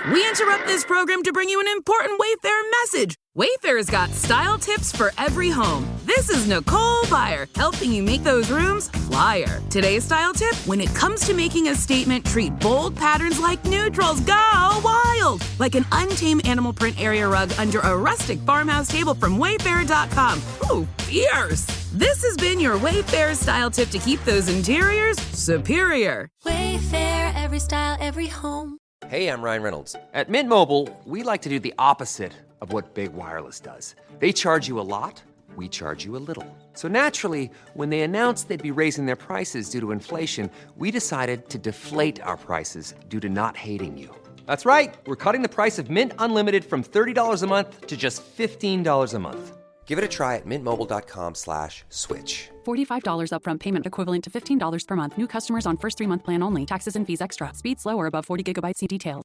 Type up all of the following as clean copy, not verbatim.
We interrupt this program to bring you an important Wayfair message. Wayfair's got style tips for every home. This is Nicole Byer, helping you make those rooms flyer. Today's style tip: when it comes to making a statement, treat bold patterns like neutrals. Go wild! Like an untamed animal print area rug under a rustic farmhouse table from Wayfair.com. Ooh, fierce! This has been your Wayfair style tip to keep those interiors superior. Wayfair, every style, every home. Hey, I'm Ryan Reynolds. At Mint Mobile, we like to do the opposite of what Big Wireless does. They charge you a lot, we charge you a little. So naturally, when they announced they'd be raising their prices due to inflation, we decided to deflate our prices due to not hating you. That's right. We're cutting the price of Mint Unlimited from $30 a month to just $15 a month. Give it a try at mintmobile.com/switch. $45 upfront payment equivalent to $15 per month. New customers on first 3-month plan only. Taxes and fees extra. Speed slower above 40 gigabytes. See details.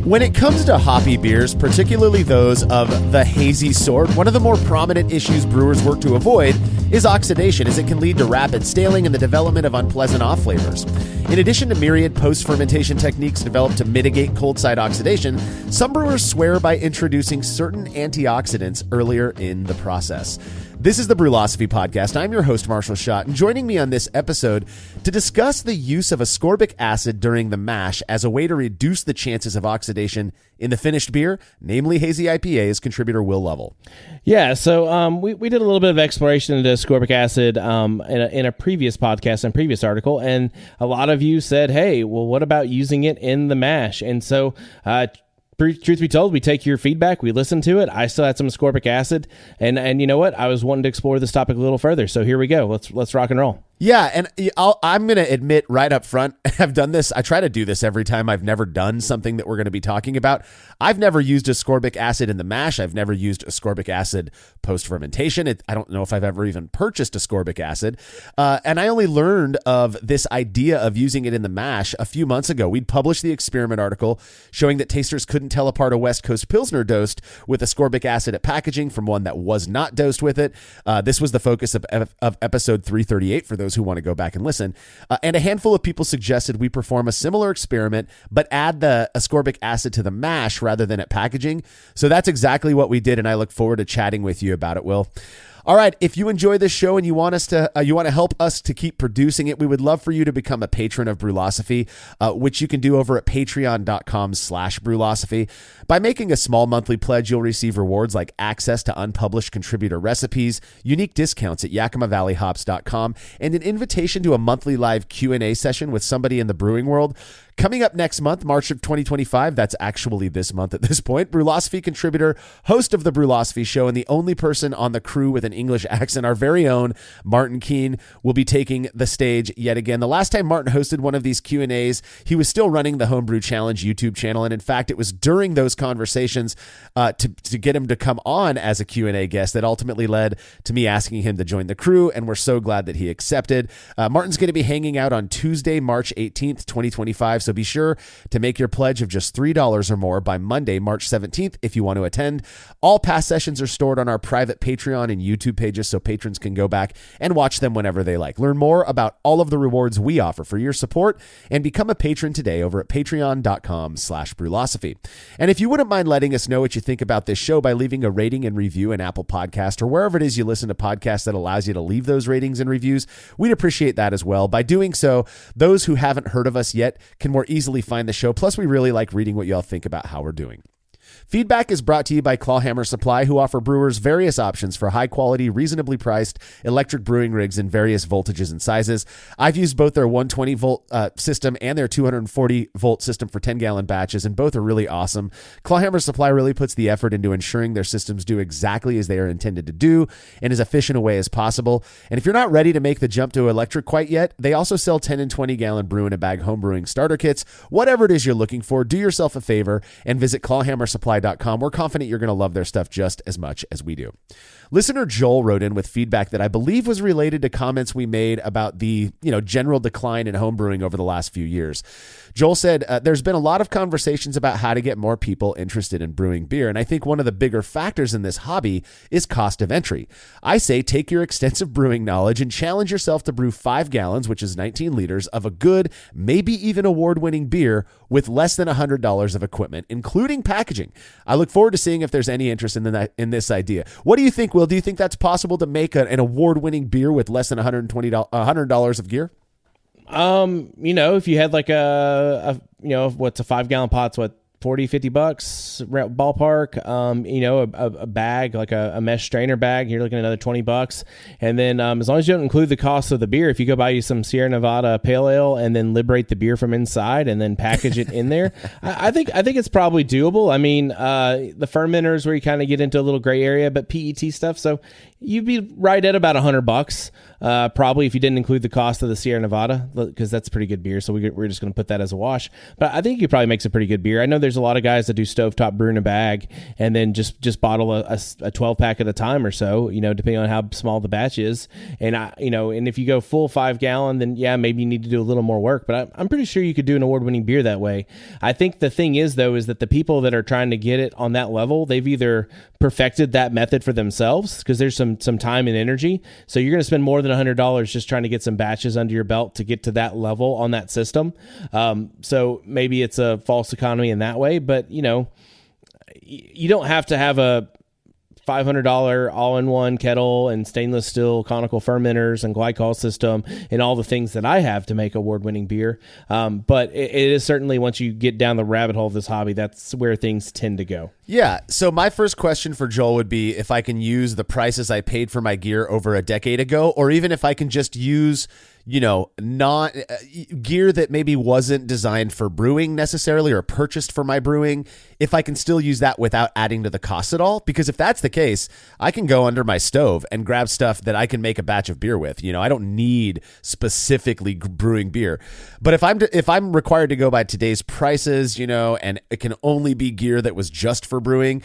When it comes to hoppy beers, particularly those of the hazy sort, one of the more prominent issues brewers work to avoid is oxidation, as it can lead to rapid staling and the development of unpleasant off flavors. In addition to myriad post-fermentation techniques developed to mitigate cold side oxidation, some brewers swear by introducing certain antioxidants earlier in the process. This is the Brewlosophy Podcast. I'm your host, Marshall Schott, and joining me on this episode to discuss the use of ascorbic acid during the mash as a way to reduce the chances of oxidation in the finished beer, namely Hazy IPA, is contributor Will Lovell. Yeah, so we did a little bit of exploration into ascorbic acid in a previous podcast and previous article, and a lot of you said, hey, well, what about using it in the mash? And so truth be told, we take your feedback, we listen to it. I still had some ascorbic acid, and you know what? I was wanting to explore this topic a little further, so here we go. Let's rock and roll. Yeah, and I'm going to admit right up front, I've done this. I try to do this every time I've never done something that we're going to be talking about. I've never used ascorbic acid in the mash. I've never used ascorbic acid post-fermentation. I don't know if I've ever even purchased ascorbic acid. And I only learned of this idea of using it in the mash a few months ago. We'd published the experiment article showing that tasters couldn't tell apart a West Coast Pilsner dosed with ascorbic acid at packaging from one that was not dosed with it. This was the focus of episode 338 for those who want to go back and listen. And a handful of people suggested we perform a similar experiment, but add the ascorbic acid to the mash rather than at packaging. So that's exactly what we did, and I look forward to chatting with you about it, Will. All right, if you enjoy this show and you want to help us to keep producing it, we would love for you to become a patron of Brewlosophy, which you can do over at patreon.com/Brewlosophy. By making a small monthly pledge, you'll receive rewards like access to unpublished contributor recipes, unique discounts at YakimaValleyHops.com, and an invitation to a monthly live Q&A session with somebody in the brewing world. Coming up next month, March of 2025, that's actually this month at this point, Brewlosophy contributor, host of The Brewlosophy Show, and the only person on the crew with an English accent, our very own Martin Keene, will be taking the stage yet again. The last time Martin hosted one of these Q&As, he was still running the Homebrew Challenge YouTube channel, and in fact, it was during those conversations to get him to come on as a Q&A guest that ultimately led to me asking him to join the crew, and we're so glad that he accepted. Martin's going to be hanging out on Tuesday, March 18th, 2025, so be sure to make your pledge of just $3 or more by Monday, March 17th if you want to attend. All past sessions are stored on our private Patreon and YouTube pages so patrons can go back and watch them whenever they like. Learn more about all of the rewards we offer for your support and become a patron today over at patreon.com/Brewlosophy. And if you wouldn't mind letting us know what you think about this show by leaving a rating and review in Apple Podcast or wherever it is you listen to podcasts that allows you to leave those ratings and reviews, we'd appreciate that as well. By doing so, those who haven't heard of us yet can more easily find the show. Plus, we really like reading what y'all think about how we're doing. Feedback is brought to you by Clawhammer Supply, who offer brewers various options for high-quality, reasonably priced electric brewing rigs in various voltages and sizes. I've used both their 120-volt system and their 240-volt system for 10-gallon batches, and both are really awesome. Clawhammer Supply really puts the effort into ensuring their systems do exactly as they are intended to do and as efficient a way as possible. And if you're not ready to make the jump to electric quite yet, they also sell 10 and 20-gallon brew-in-a-bag homebrewing starter kits. Whatever it is you're looking for, do yourself a favor and visit Clawhammer Supply hazyipa.com. We're confident you're going to love their stuff just as much as we do. Listener Joel wrote in with feedback that I believe was related to comments we made about the general decline in homebrewing over the last few years. Joel said, there's been a lot of conversations about how to get more people interested in brewing beer, and I think one of the bigger factors in this hobby is cost of entry. I say take your extensive brewing knowledge and challenge yourself to brew 5 gallons, which is 19 liters, of a good, maybe even award-winning beer with less than $100 of equipment, including packaging. I look forward to seeing if there's any interest in this idea. What do you think, Will? Do you think that's possible to make an award-winning beer with less than $100 of gear? If you had like what's a 5 gallon pot's what, $40-50 ballpark, a bag, like a mesh strainer bag, you're looking at another $20. And then, as long as you don't include the cost of the beer, if you go buy you some Sierra Nevada pale ale and then liberate the beer from inside and then package it in there, I think it's probably doable. I mean, the fermenters where you kind of get into a little gray area, but PET stuff. So you'd be right at about $100, probably, if you didn't include the cost of the Sierra Nevada, because that's pretty good beer. So we're just going to put that as a wash. But I think you probably make some pretty good beer. I know there's a lot of guys that do stovetop brew in a bag and then just bottle a 12 pack at a time or so, depending on how small the batch is. And and if you go full 5 gallon, then yeah, maybe you need to do a little more work, but I'm pretty sure you could do an award-winning beer that way. I think the thing is though, is that the people that are trying to get it on that level, they've either perfected that method for themselves because there's some time and energy. So you're going to spend more than $100 just trying to get some batches under your belt to get to that level on that system. So maybe it's a false economy in that way, but you don't have to have a $500 all-in-one kettle and stainless steel conical fermenters and glycol system and all the things that I have to make award-winning beer. But it is certainly, once you get down the rabbit hole of this hobby, that's where things tend to go. Yeah. So my first question for Joel would be if I can use the prices I paid for my gear over a decade ago, or even if I can just use not gear that maybe wasn't designed for brewing necessarily or purchased for my brewing, if I can still use that without adding to the cost at all. Because if that's the case, I can go under my stove and grab stuff that I can make a batch of beer with. I don't need specifically brewing beer. But if I'm required to go by today's prices, and it can only be gear that was just for brewing,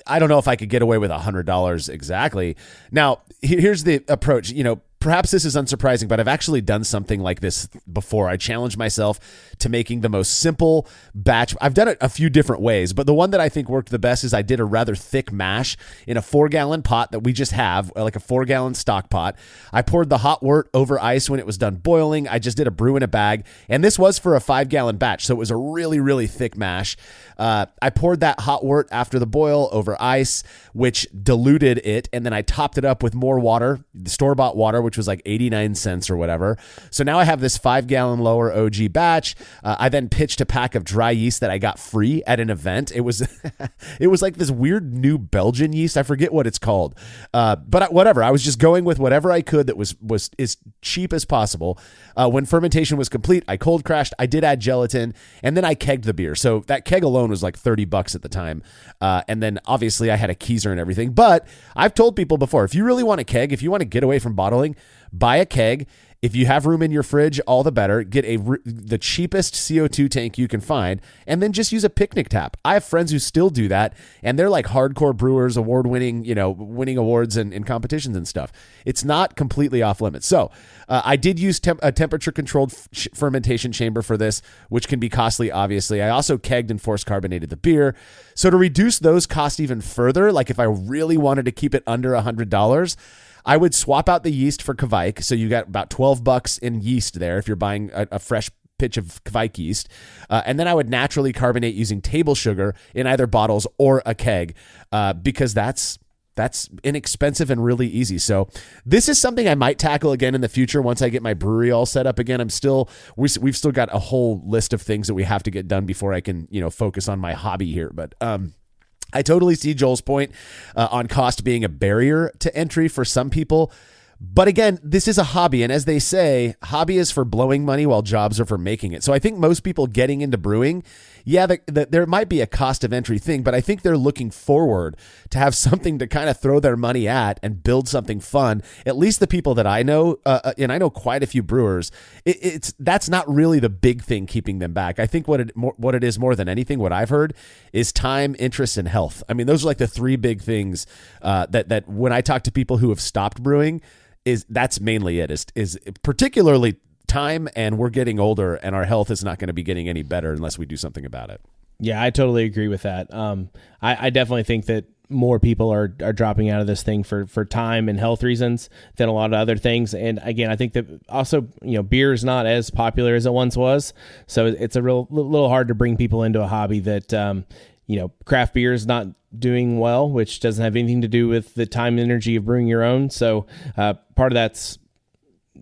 I don't know if I could get away with $100 exactly. Now, here's the approach. Perhaps this is unsurprising, but I've actually done something like this before. I challenged myself to making the most simple batch. I've done it a few different ways, but the one that I think worked the best is I did a rather thick mash in a 4-gallon pot that we just have, like a 4-gallon stock pot. I poured the hot wort over ice when it was done boiling. I just did a brew in a bag, and this was for a 5-gallon batch, so it was a really, really thick mash. I poured that hot wort after the boil over ice, which diluted it, and then I topped it up with more water, the store-bought water, which was like 89 cents or whatever. So now I have this 5-gallon lower OG batch. I then pitched a pack of dry yeast that I got free at an event. It was it was like this weird new Belgian yeast. I forget what it's called. But whatever. I was just going with whatever I could that was as cheap as possible. When fermentation was complete, I cold crashed. I did add gelatin, and then I kegged the beer. So that keg alone was like $30 at the time. And then obviously I had a keezer and everything. But I've told people before, if you really want a keg, if you want to get away from bottling, buy a keg. If you have room in your fridge, all the better. Get the cheapest CO2 tank you can find, and then just use a picnic tap. I have friends who still do that, and they're like hardcore brewers, award-winning, winning awards and competitions and stuff. It's not completely off limits. So I did use a temperature-controlled fermentation chamber for this, which can be costly, obviously. I also kegged and force carbonated the beer. So to reduce those costs even further, like if I really wanted to keep it under $100, I would swap out the yeast for Kvike. So you got about $12 in yeast there if you're buying a fresh pitch of Kvike yeast. And then I would naturally carbonate using table sugar in either bottles or a keg because that's inexpensive and really easy. So this is something I might tackle again in the future once I get my brewery all set up again. We've still got a whole list of things that we have to get done before I can, focus on my hobby here. But I totally see Joel's point on cost being a barrier to entry for some people. But again, this is a hobby. And as they say, hobby is for blowing money while jobs are for making it. So I think most people getting into brewing, yeah, there might be a cost of entry thing, but I think they're looking forward to have something to kind of throw their money at and build something fun. At least the people that I know, and I know quite a few brewers, that's not really the big thing keeping them back. I think what it is more than anything, what I've heard, is time, interest, and health. I mean, those are like the three big things that when I talk to people who have stopped brewing, that's mainly it. Is particularly time, and we're getting older, and our health is not going to be getting any better unless we do something about it. Yeah, I totally agree with that. I definitely think that more people are dropping out of this thing for time and health reasons than a lot of other things. And again, I think that also, beer is not as popular as it once was. So it's a little hard to bring people into a hobby that, craft beer is not doing well, which doesn't have anything to do with the time and energy of brewing your own. So part of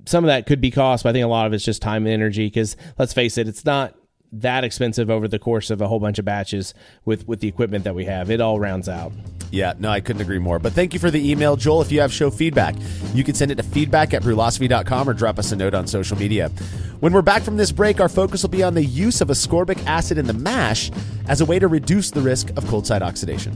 some of that could be cost, but I think a lot of it's just time and energy, because let's face it, it's not that expensive over the course of a whole bunch of batches with the equipment that we have. It all rounds out. Yeah, no, I couldn't agree more. But thank you for the email, Joel. If you have show feedback, you can send it to feedback@brewlosophy.com or drop us a note on social media. When we're back from this break, our focus will be on the use of ascorbic acid in the mash as a way to reduce the risk of cold side oxidation.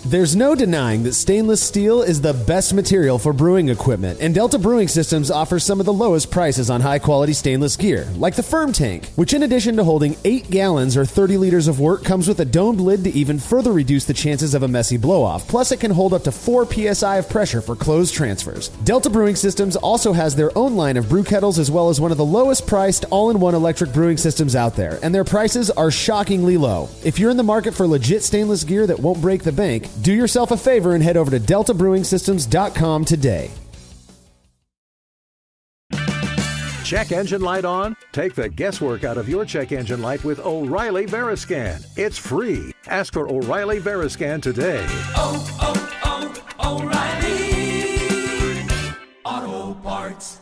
There's no denying that stainless steel is the best material for brewing equipment, and Delta Brewing Systems offers some of the lowest prices on high-quality stainless gear, like the Firm Tank, which in addition to holding 8 gallons or 30 liters of work, comes with a domed lid to even further reduce the chances of a messy blow-off. Plus, it can hold up to 4 psi of pressure for closed transfers. Delta Brewing Systems also has their own line of brew kettles, as well as one of the lowest-priced all-in-one electric brewing systems out there, and their prices are shockingly low. If you're in the market for legit stainless gear that won't break the bank, do yourself a favor and head over to deltabrewingsystems.com today. Check engine light on? Take the guesswork out of your check engine light with O'Reilly Veriscan. It's free. Ask for O'Reilly Veriscan today. O'Reilly Auto Parts.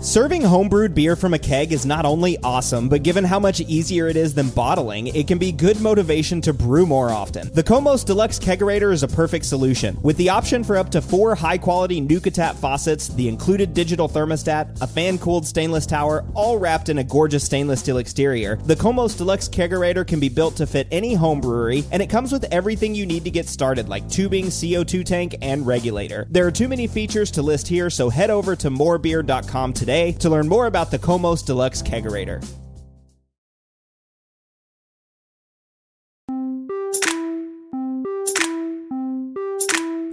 Serving homebrewed beer from a keg is not only awesome, but given how much easier it is than bottling, it can be good motivation to brew more often. The Komos Deluxe Kegerator is a perfect solution. With the option for up to 4 high-quality Nuka-Tap faucets, the included digital thermostat, a fan-cooled stainless tower, all wrapped in a gorgeous stainless steel exterior, the Komos Deluxe Kegerator can be built to fit any home brewery, and it comes with everything you need to get started, like tubing, CO2 tank, and regulator. There are too many features to list here, so head over to morebeer.com today to learn more about the Komos Deluxe Kegerator.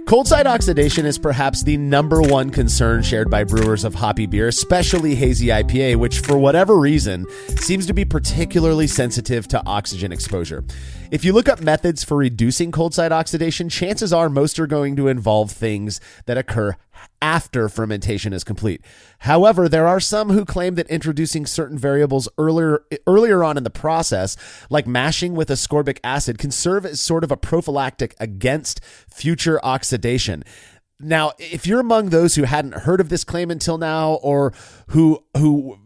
Cold side oxidation is perhaps the number one concern shared by brewers of hoppy beer, especially Hazy IPA, which for whatever reason seems to be particularly sensitive to oxygen exposure. If you look up methods for reducing cold side oxidation, chances are most are going to involve things that occur after fermentation is complete. However, there are some who claim that introducing certain variables earlier on in the process, like mashing with ascorbic acid, can serve as sort of a prophylactic against future oxidation. Now, if you're among those who hadn't heard of this claim until now, or who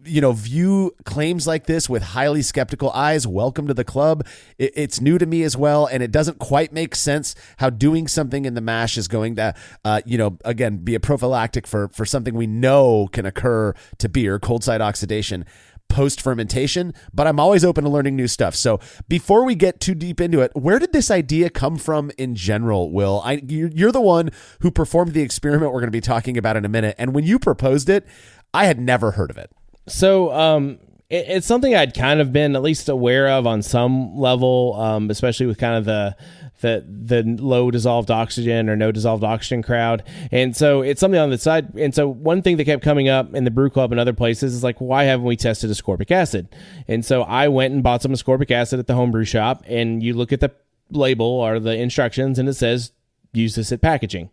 view claims like this with highly skeptical eyes, welcome to the club. It's new to me as well, and it doesn't quite make sense how doing something in the mash is going to, again, be a prophylactic for something we know can occur to beer, cold side oxidation, post-fermentation, but I'm always open to learning new stuff. So before we get too deep into it, where did this idea come from in general, Will? You're the one who performed the experiment we're going to be talking about in a minute, and when you proposed it, I had never heard of it. So it's something I'd kind of been at least aware of on some level, especially with kind of the low dissolved oxygen or no dissolved oxygen crowd. And so it's something on the side. And so one thing that kept coming up in the brew club and other places is like, why haven't we tested ascorbic acid? And so I went and bought some ascorbic acid at the homebrew shop, and you look at the label or the instructions and it says, use this at packaging.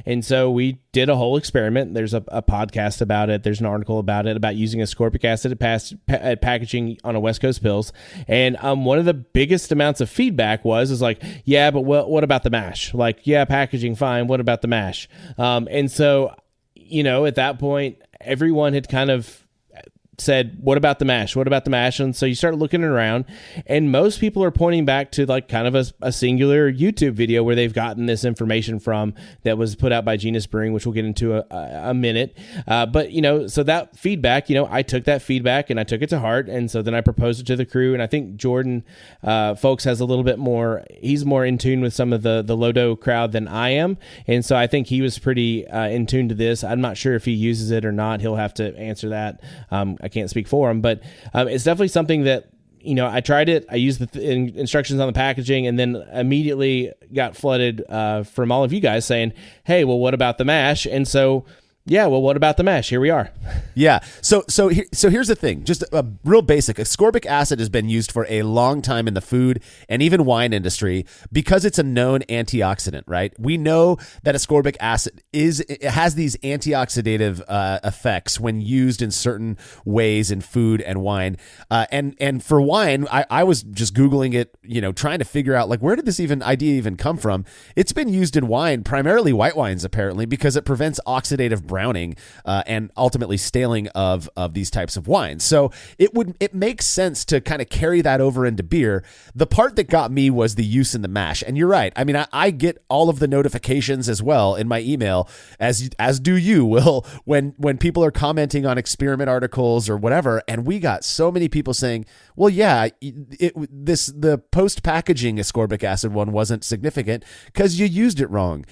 And so we did a whole experiment. There's a podcast about it. There's an article about it, about using ascorbic acid at packaging on a West Coast Pils. And one of the biggest amounts of feedback was like, yeah, but what about the mash? Like, yeah, packaging, fine. What about the mash? And so, at that point, everyone had kind of said, what about the mash? What about the mash? And so you start looking around, and most people are pointing back to like kind of a singular YouTube video where they've gotten this information from that was put out by Genius Brewing, which we'll get into a minute. But, so that feedback, I took that feedback and I took it to heart. And so then I proposed it to the crew. And I think Jordan, folks, has a little bit more, he's more in tune with some of the Lodo crowd than I am. And so I think he was pretty in tune to this. I'm not sure if he uses it or not. He'll have to answer that. I can't speak for him, but it's definitely something that, I tried it. I used the instructions on the packaging, and then immediately got flooded from all of you guys saying, hey, well, what about the mash? And so, yeah, well, what about the mash? Here we are. Yeah. So here's the thing. Just a real basic. Ascorbic acid has been used for a long time in the food and even wine industry because it's a known antioxidant, right? We know that ascorbic acid has these antioxidative effects when used in certain ways in food and wine. And for wine, I was just Googling it, trying to figure out like, where did this idea even come from? It's been used in wine, primarily white wines, apparently, because it prevents oxidative browning and ultimately staling of these types of wines. So it makes sense to kind of carry that over into beer. The part that got me was the use in the mash. And you're right. I mean, I get all of the notifications as well in my email, as do you, Will, when people are commenting on experiment articles or whatever. And we got so many people saying, well, yeah, the post-packaging ascorbic acid one wasn't significant because you used it wrong.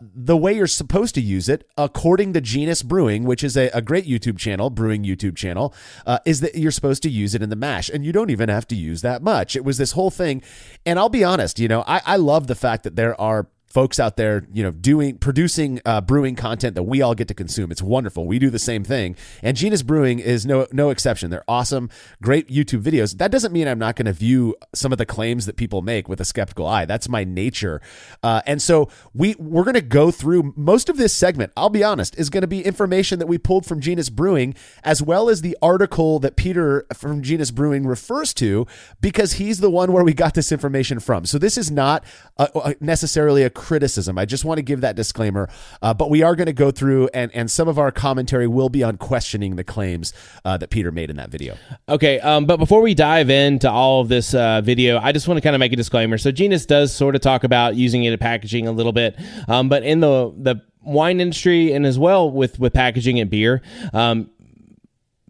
The way you're supposed to use it, according to Genius Brewing, which is a great YouTube channel, brewing YouTube channel, is that you're supposed to use it in the mash, and you don't even have to use that much. It was this whole thing, and I'll be honest, I love the fact that there are folks out there, producing brewing content that we all get to consume. It's wonderful. We do the same thing. And Genius Brewing is no exception. They're awesome, great YouTube videos. That doesn't mean I'm not going to view some of the claims that people make with a skeptical eye. That's my nature. And so we're going to go through most of this segment, I'll be honest, is going to be information that we pulled from Genius Brewing, as well as the article that Peter from Genius Brewing refers to, because he's the one where we got this information from. So this is not necessarily a criticism. I just want to give that disclaimer, but we are going to go through and some of our commentary will be on questioning the claims that Peter made in that video. Okay, but before we dive into all of this video, I just want to kind of make a disclaimer. So Genius does sort of talk about using it in packaging a little bit, but in the wine industry and as well with packaging and beer,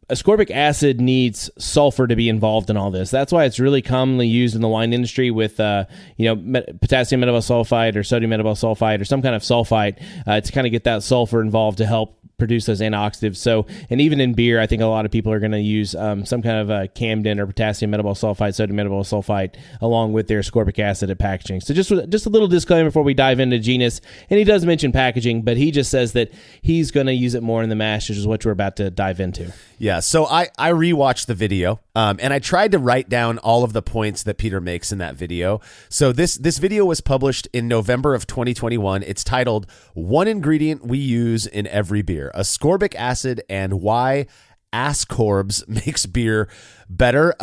ascorbic acid needs sulfur to be involved in all this. That's why it's really commonly used in the wine industry with, potassium metabosulfite or sodium metabosulfite or some kind of sulfite to kind of get that sulfur involved to help produce those antioxidants. So, and even in beer, I think a lot of people are going to use some kind of Camden or potassium metabosulfite, sodium metabosulfite, along with their ascorbic acid at packaging. So just a little disclaimer before we dive into Genius. And he does mention packaging, but he just says that he's going to use it more in the mash, which is what we're about to dive into. Yeah, so I rewatched the video, and I tried to write down all of the points that Peter makes in that video. So this video was published in November of 2021. It's titled "One Ingredient We Use in Every Beer: Ascorbic Acid and Why Ascorbs Makes Beer Better."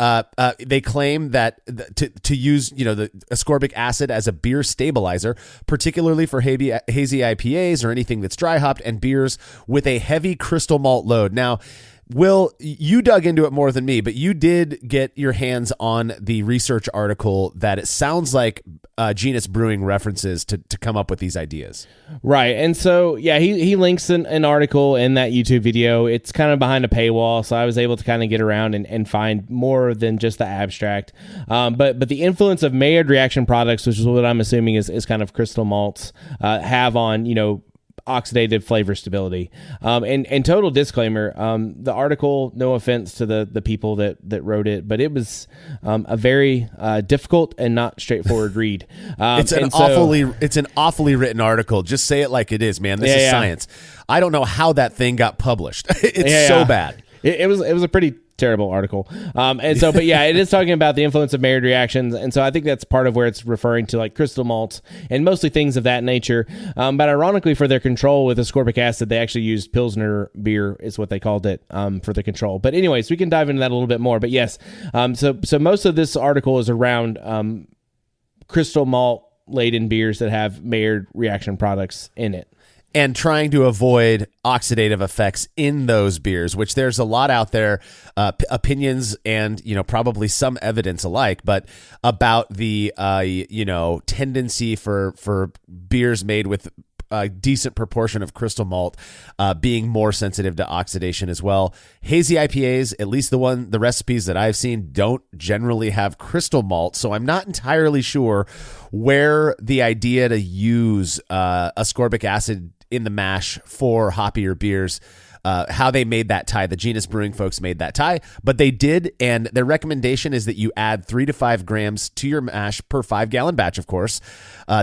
They claim that to use the ascorbic acid as a beer stabilizer, particularly for hazy IPAs or anything that's dry hopped and beers with a heavy crystal malt load. Now, Will, you dug into it more than me, but you did get your hands on the research article that it sounds like Genius Brewing references to come up with these ideas. Right. And so, yeah, he links an article in that YouTube video. It's kind of behind a paywall, so I was able to kind of get around and find more than just the abstract. But the influence of Maillard reaction products, which is what I'm assuming is kind of crystal malts, have on, oxidative flavor stability. And total disclaimer, the article, no offense to the people that wrote it, but it was a very difficult and not straightforward read. It's an awfully written article. Just say it like it is, man. This is science. I don't know how that thing got published. It's so bad. It was a pretty terrible article. But yeah, it is talking about the influence of Maillard reactions. And so I think that's part of where it's referring to like crystal malts and mostly things of that nature. But ironically, for their control with ascorbic acid, they actually used Pilsner beer is what they called it for the control. But anyways, we can dive into that a little bit more. But yes, so most of this article is around crystal malt laden beers that have Maillard reaction products in it. and trying to avoid oxidative effects in those beers, which there's a lot out there, opinions and, probably some evidence alike, but about the, tendency for beers made with a decent proportion of crystal malt being more sensitive to oxidation as well. Hazy IPAs, at least the recipes that I've seen, don't generally have crystal malt, so I'm not entirely sure where the idea to use ascorbic acid in the mash for hoppier beers, how they made that tie. The Genus Brewing folks made that tie, but they did, and their recommendation is that you add 3 to 5 grams to your mash per 5-gallon batch, of course.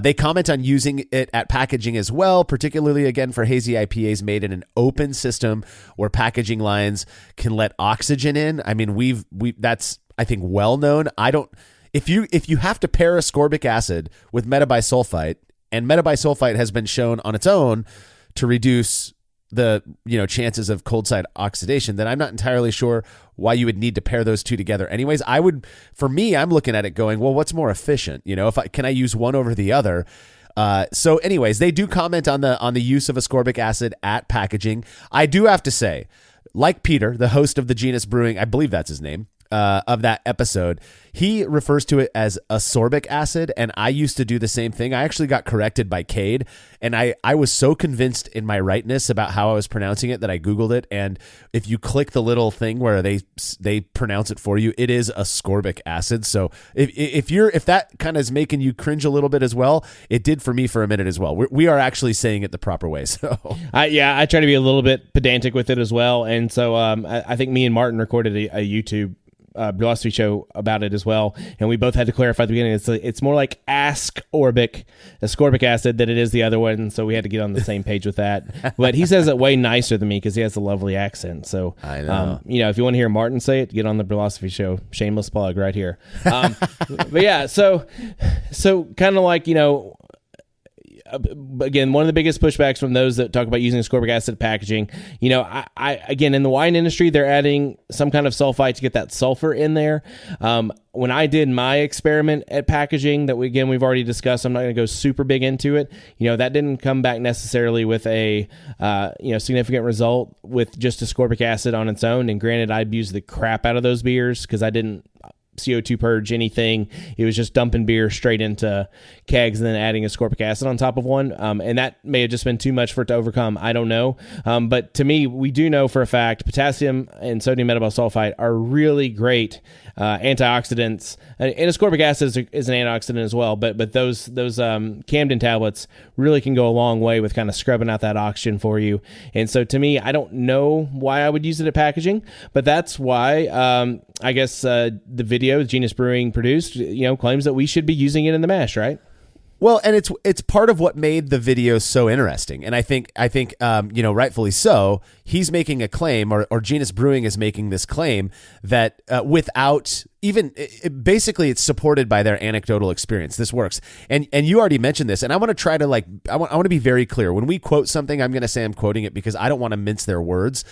They comment on using it at packaging as well, particularly, again, for hazy IPAs made in an open system where packaging lines can let oxygen in. I mean, that's, I think, well known. If you have to pair ascorbic acid with metabisulfite, and metabisulfite has been shown on its own to reduce the chances of cold side oxidation, then I'm not entirely sure why you would need to pair those two together. Anyways, I'm looking at it going, well, what's more efficient? Can I use one over the other? So anyways, they do comment on the use of ascorbic acid at packaging. I do have to say, like Peter, the host of the Genus Brewing, I believe that's his name, of that episode, he refers to it as ascorbic acid, and I used to do the same thing. I actually got corrected by Cade, and I was so convinced in my rightness about how I was pronouncing it that I Googled it, and if you click the little thing where they pronounce it for you, it is ascorbic acid. So if that kind of is making you cringe a little bit as well, it did for me for a minute as well. We are actually saying it the proper way. So I try to be a little bit pedantic with it as well, and so I think me and Martin recorded a YouTube philosophy show about it as well, and we both had to clarify at the beginning it's more like ascorbic acid than it is the other one, so we had to get on the same page with that. But he says it way nicer than me because he has a lovely accent. So I know. If you want to hear Martin say it, get on the philosophy show. Shameless plug right here. But yeah, so kind of like, again, one of the biggest pushbacks from those that talk about using ascorbic acid packaging, I again, in the wine industry, they're adding some kind of sulfite to get that sulfur in there. When I did my experiment at packaging that we've already discussed, I'm not going to go super big into it. That didn't come back necessarily with a, significant result with just ascorbic acid on its own. And granted, I abused the crap out of those beers because I didn't CO2 purge anything. It was just dumping beer straight into kegs and then adding ascorbic acid on top of one. And that may have just been too much for it to overcome. I don't know. But to me, we do know for a fact potassium and sodium metabisulfite are really great antioxidants. And ascorbic acid is an antioxidant as well. But those Camden tablets really can go a long way with kind of scrubbing out that oxygen for you. And so to me, I don't know why I would use it at packaging, but that's why I guess the video Genus Brewing produced, claims that we should be using it in the mash, right? Well, and it's part of what made the video so interesting, and I think rightfully so. He's making a claim, or Genus Brewing is making this claim that without even basically, it's supported by their anecdotal experience. This works, and you already mentioned this, and I want to try to I want to be very clear when we quote something. I'm going to say I'm quoting it because I don't want to mince their words.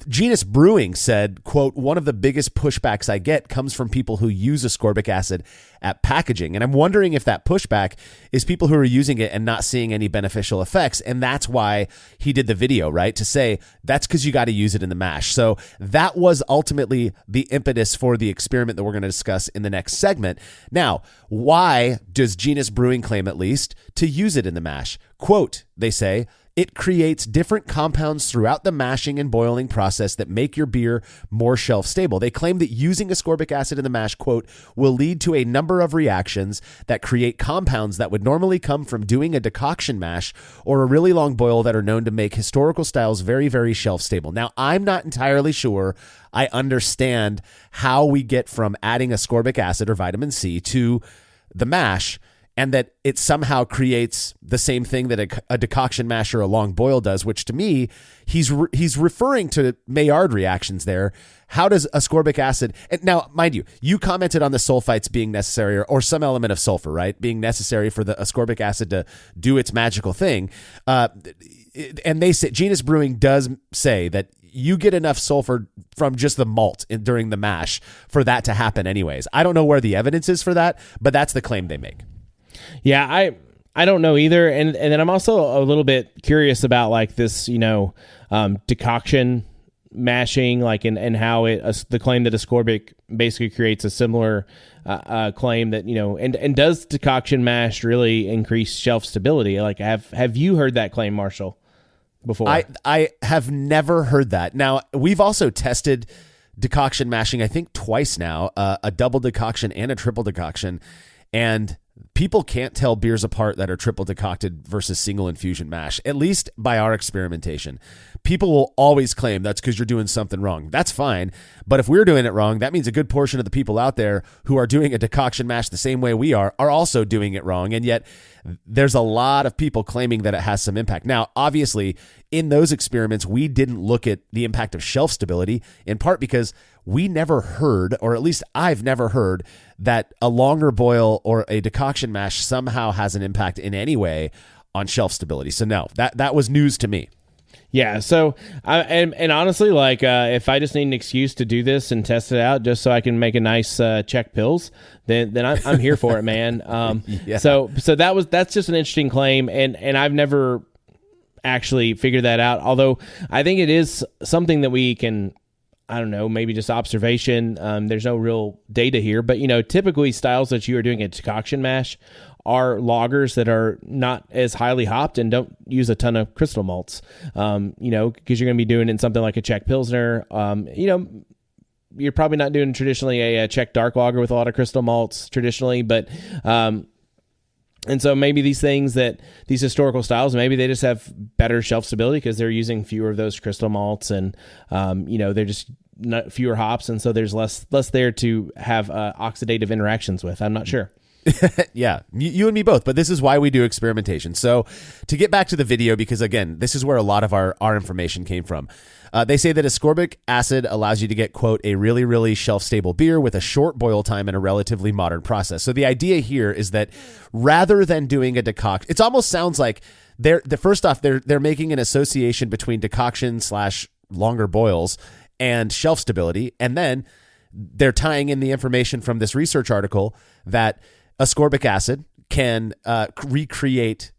Genus Brewing said, quote, "One of the biggest pushbacks I get comes from people who use ascorbic acid at packaging." And I'm wondering if that pushback is people who are using it and not seeing any beneficial effects. And that's why he did the video, right? To say that's because you got to use it in the mash. So that was ultimately the impetus for the experiment that we're going to discuss in the next segment. Now, why does Genus Brewing claim, at least, to use it in the mash? Quote, they say, "It creates different compounds throughout the mashing and boiling process that make your beer more shelf stable." They claim that using ascorbic acid in the mash, quote, "will lead to a number of reactions that create compounds that would normally come from doing a decoction mash or a really long boil that are known to make historical styles very, very shelf stable." Now, I'm not entirely sure I understand how we get from adding ascorbic acid or vitamin C to the mash, and that it somehow creates the same thing that a decoction mash or a long boil does, which to me, he's referring to Maillard reactions there. How does ascorbic acid, and now, mind you, you commented on the sulfites being necessary or some element of sulfur, right, being necessary for the ascorbic acid to do its magical thing. And they say, Genus Brewing does say that you get enough sulfur from just the malt during the mash for that to happen anyways. I don't know where the evidence is for that, but that's the claim they make. Yeah, I don't know either. And then I'm also a little bit curious about like this, decoction mashing, like and how the claim that Ascorbic basically creates a similar claim that, and does decoction mash really increase shelf stability? Like have you heard that claim, Marshall, before? I have never heard that. Now, we've also tested decoction mashing, I think twice now, a double decoction and a triple decoction, and people can't tell beers apart that are triple decocted versus single infusion mash, at least by our experimentation. People will always claim that's because you're doing something wrong. That's fine. But if we're doing it wrong, that means a good portion of the people out there who are doing a decoction mash the same way we are also doing it wrong. And yet there's a lot of people claiming that it has some impact. Now, obviously, in those experiments, we didn't look at the impact of shelf stability, in part because we never heard, or at least I've never heard, that a longer boil or a decoction mash somehow has an impact in any way on shelf stability. So no, that was news to me. Yeah. So, and honestly, like if I just need an excuse to do this and test it out, just so I can make a nice check pills, then I'm here for it, man. Yeah. So that's just an interesting claim, and I've never actually figured that out. Although I think it is something that we can, I don't know, maybe just observation. There's no real data here, but typically styles that you are doing a decoction mash are lagers that are not as highly hopped and don't use a ton of crystal malts. Because you're going to be doing it in something like a Czech Pilsner. You're probably not doing traditionally a Czech dark lager with a lot of crystal malts traditionally, but and so maybe these historical styles, maybe they just have better shelf stability because they're using fewer of those crystal malts, and they're just fewer hops, and so there's less there to have oxidative interactions with. I'm not sure. Yeah, you and me both, but this is why we do experimentation. So to get back to the video, because again, this is where a lot of our information came from. They say that ascorbic acid allows you to get, quote, a really, really shelf-stable beer with a short boil time and a relatively modern process. So the idea here is that rather than doing a decoction, it almost sounds like first off, they're making an association between decoction / longer boils and shelf stability, and then they're tying in the information from this research article that ascorbic acid can recreate,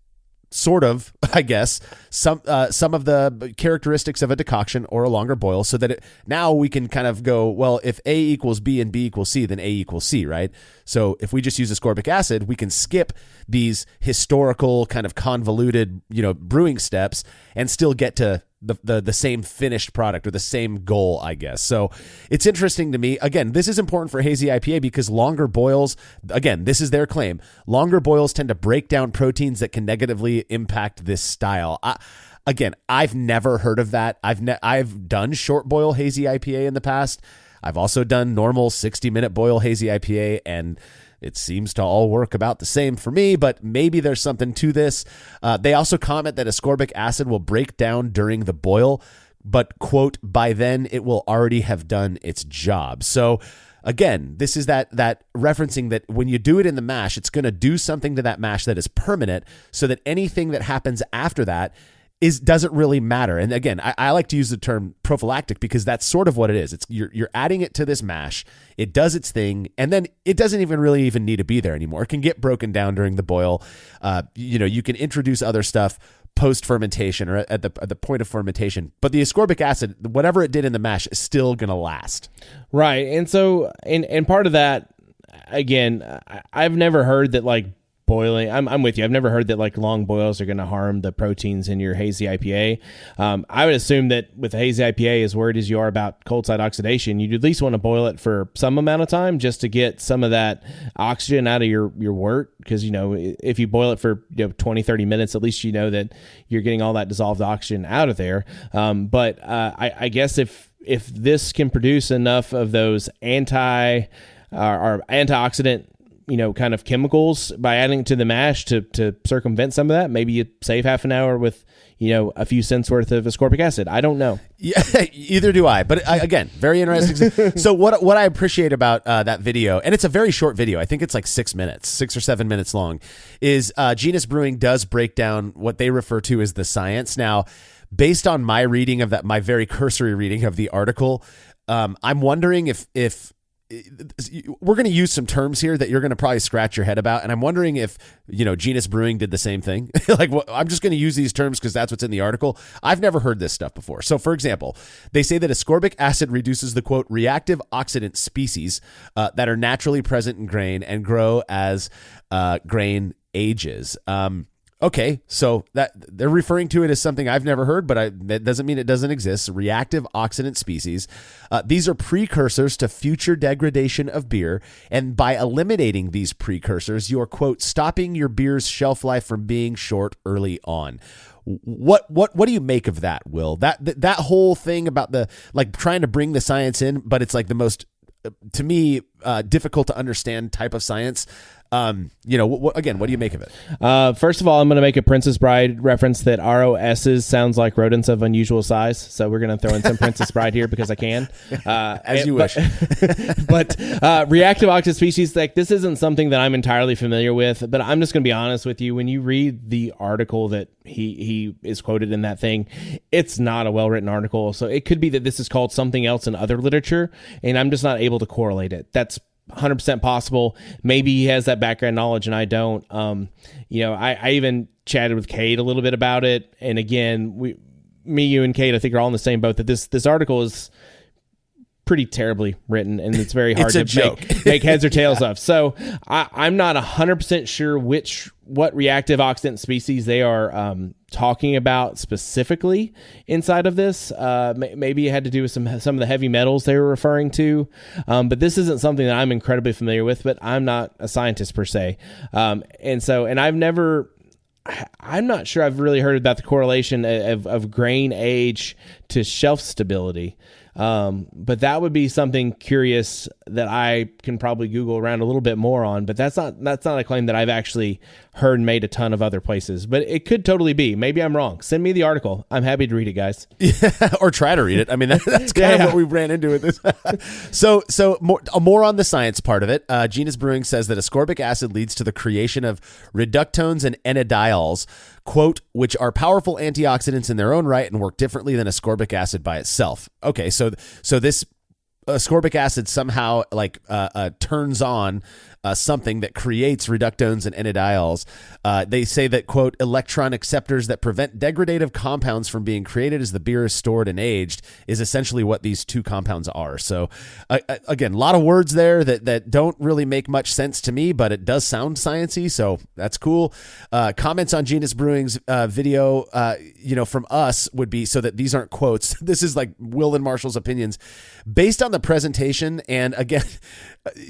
sort of, I guess, some of the characteristics of a decoction or a longer boil, so that now we can kind of go, well, if A equals B and B equals C, then A equals C, right? So if we just use ascorbic acid, we can skip these historical kind of convoluted, brewing steps and still get to the same finished product, or the same goal, I guess. So it's interesting to me. Again, this is important for Hazy IPA because longer boils, again, this is their claim, longer boils tend to break down proteins that can negatively impact this style. I've never heard of that. I've done short boil Hazy IPA in the past. I've also done normal 60-minute boil Hazy IPA, and it seems to all work about the same for me, but maybe there's something to this. They also comment that ascorbic acid will break down during the boil, but, quote, by then it will already have done its job. So again, this is that referencing that when you do it in the mash, it's going to do something to that mash that is permanent, so that anything that happens after that doesn't really matter. And again, I like to use the term prophylactic because that's sort of what it is. It's you're adding it to this mash. It does its thing, and then it doesn't even need to be there anymore. It can get broken down during the boil. You can introduce other stuff post fermentation or at the point of fermentation, but the ascorbic acid, whatever it did in the mash, is still going to last. Right, and so and part of that, again, I've never heard that like boiling. I'm with you. I've never heard that like long boils are going to harm the proteins in your Hazy IPA. I would assume that with Hazy IPA, as worried as you are about cold side oxidation, you'd at least want to boil it for some amount of time just to get some of that oxygen out of your wort. Because, if you boil it for 20, 30 minutes, at least that you're getting all that dissolved oxygen out of there. But I guess if this can produce enough of those antioxidant kind of chemicals by adding it to the mash to circumvent some of that, maybe you save half an hour with, a few cents worth of ascorbic acid. I don't know. Yeah, either do I. But again, very interesting. So what I appreciate about that video, and it's a very short video, I think it's like 6 minutes, 6 or 7 minutes long, is Genus Brewing does break down what they refer to as the science. Now, based on my reading of that, my very cursory reading of the article, I'm wondering if we're going to use some terms here that you're going to probably scratch your head about. And I'm wondering if, Genus Brewing did the same thing. I'm just going to use these terms because that's what's in the article. I've never heard this stuff before. So, for example, they say that ascorbic acid reduces the, quote, reactive oxidant species that are naturally present in grain and grow as grain ages. Okay, so that they're referring to it as something I've never heard, but that doesn't mean it doesn't exist. Reactive oxidant species. These are precursors to future degradation of beer, and by eliminating these precursors, you're, quote, stopping your beer's shelf life from being short early on. What do you make of that, Will? That whole thing about the trying to bring the science in, but it's like the most, to me, difficult to understand type of science. Again, what do you make of it? First of all, I'm going to make a Princess Bride reference that ROSs sounds like rodents of unusual size. So we're going to throw in some Princess Bride here because I can. As you wish. But reactive oxidant species, this isn't something that I'm entirely familiar with, but I'm just going to be honest with you. When you read the article that he is quoted in that thing, it's not a well-written article. So it could be that this is called something else in other literature, and I'm just not able to correlate it. That's 100% possible. Maybe he has that background knowledge and I don't. I even chatted with Kate a little bit about it. And again, you and Kate, I think are all in the same boat that this article is pretty terribly written and it's very hard to make heads or tails of. So I'm not 100% sure what reactive oxidant species they are talking about specifically inside of this. Maybe it had to do with some of the heavy metals they were referring to. But this isn't something that I'm incredibly familiar with, but I'm not a scientist per se. I'm not sure I've really heard about the correlation of grain age to shelf stability. But that would be something curious that I can probably Google around a little bit more on, but that's not a claim that I've actually heard made a ton of other places, but it could totally be. Maybe I'm wrong. Send me the article. I'm happy to read it, guys. Yeah, or try to read it. I mean, that's kind of what we ran into with this. So more on the science part of it. Genus Brewing says that ascorbic acid leads to the creation of reductones and enediols, quote, which are powerful antioxidants in their own right and work differently than ascorbic acid by itself. Okay, so this ascorbic acid somehow turns on something that creates reductones and enediols. They say that, quote, electron acceptors that prevent degradative compounds from being created as the beer is stored and aged is essentially what these two compounds are. So again, a lot of words there that don't really make much sense to me, but it does sound sciencey, so that's cool. Comments on Genus Brewing's video, from us would be, so that these aren't quotes. This is like Will and Marshall's opinions based on the presentation. And again,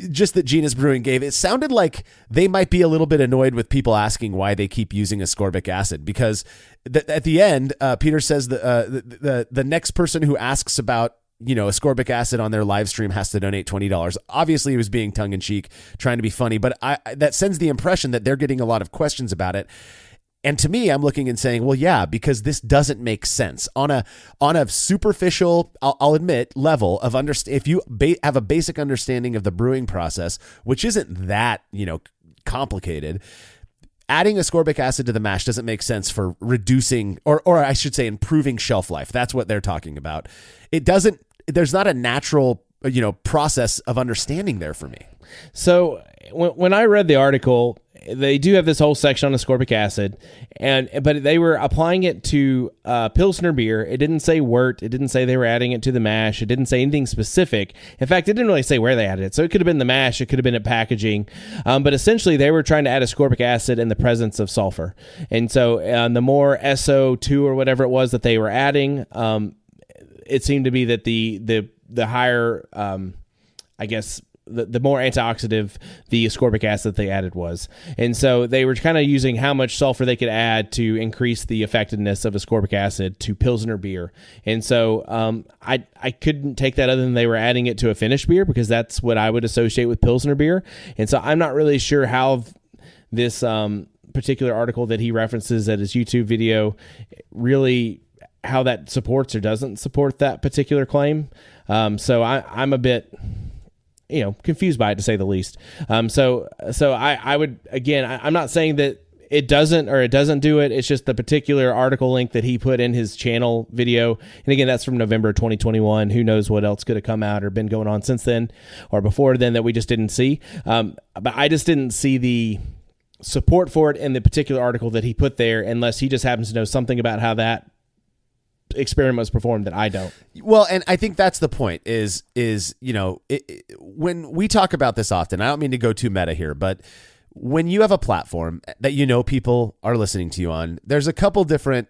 just that Genus Brewing gave, it sounded like they might be a little bit annoyed with people asking why they keep using ascorbic acid, because at the end, Peter says the next person who asks about ascorbic acid on their live stream has to donate $20. Obviously, he was being tongue in cheek, trying to be funny, but that sends the impression that they're getting a lot of questions about it. And to me, I'm looking and saying, well, yeah, because this doesn't make sense on a superficial, I'll admit, level of if you have a basic understanding of the brewing process, which isn't that, complicated. Adding ascorbic acid to the mash doesn't make sense for reducing, or I should say, improving shelf life. That's what they're talking about. It doesn't. There's not a natural, process of understanding there for me. So when I read the article, they do have this whole section on ascorbic acid, but they were applying it to Pilsner beer. It didn't say wort. It didn't say they were adding it to the mash. It didn't say anything specific. In fact, it didn't really say where they added it. So it could have been the mash. It could have been at packaging. But essentially, they were trying to add ascorbic acid in the presence of sulfur. And so the more SO2 or whatever it was that they were adding, it seemed to be that the higher, the more antioxidant the ascorbic acid they added was. And so they were kind of using how much sulfur they could add to increase the effectiveness of ascorbic acid to Pilsner beer. And so I couldn't take that other than they were adding it to a finished beer, because that's what I would associate with Pilsner beer. And so I'm not really sure how this particular article that he references at his YouTube video really how that supports or doesn't support that particular claim. So I'm a bit confused by it, to say the least. So I would, again, I'm not saying that it doesn't do it. It's just the particular article link that he put in his channel video. And again, that's from November 2021. Who knows what else could have come out or been going on since then or before then that we just didn't see. But I just didn't see the support for it in the particular article that he put there, unless he just happens to know something about how that experiment was performed that I don't. Well, and I think that's the point is when we talk about this often, I don't mean to go too meta here, but when you have a platform that people are listening to you on, there's a couple different,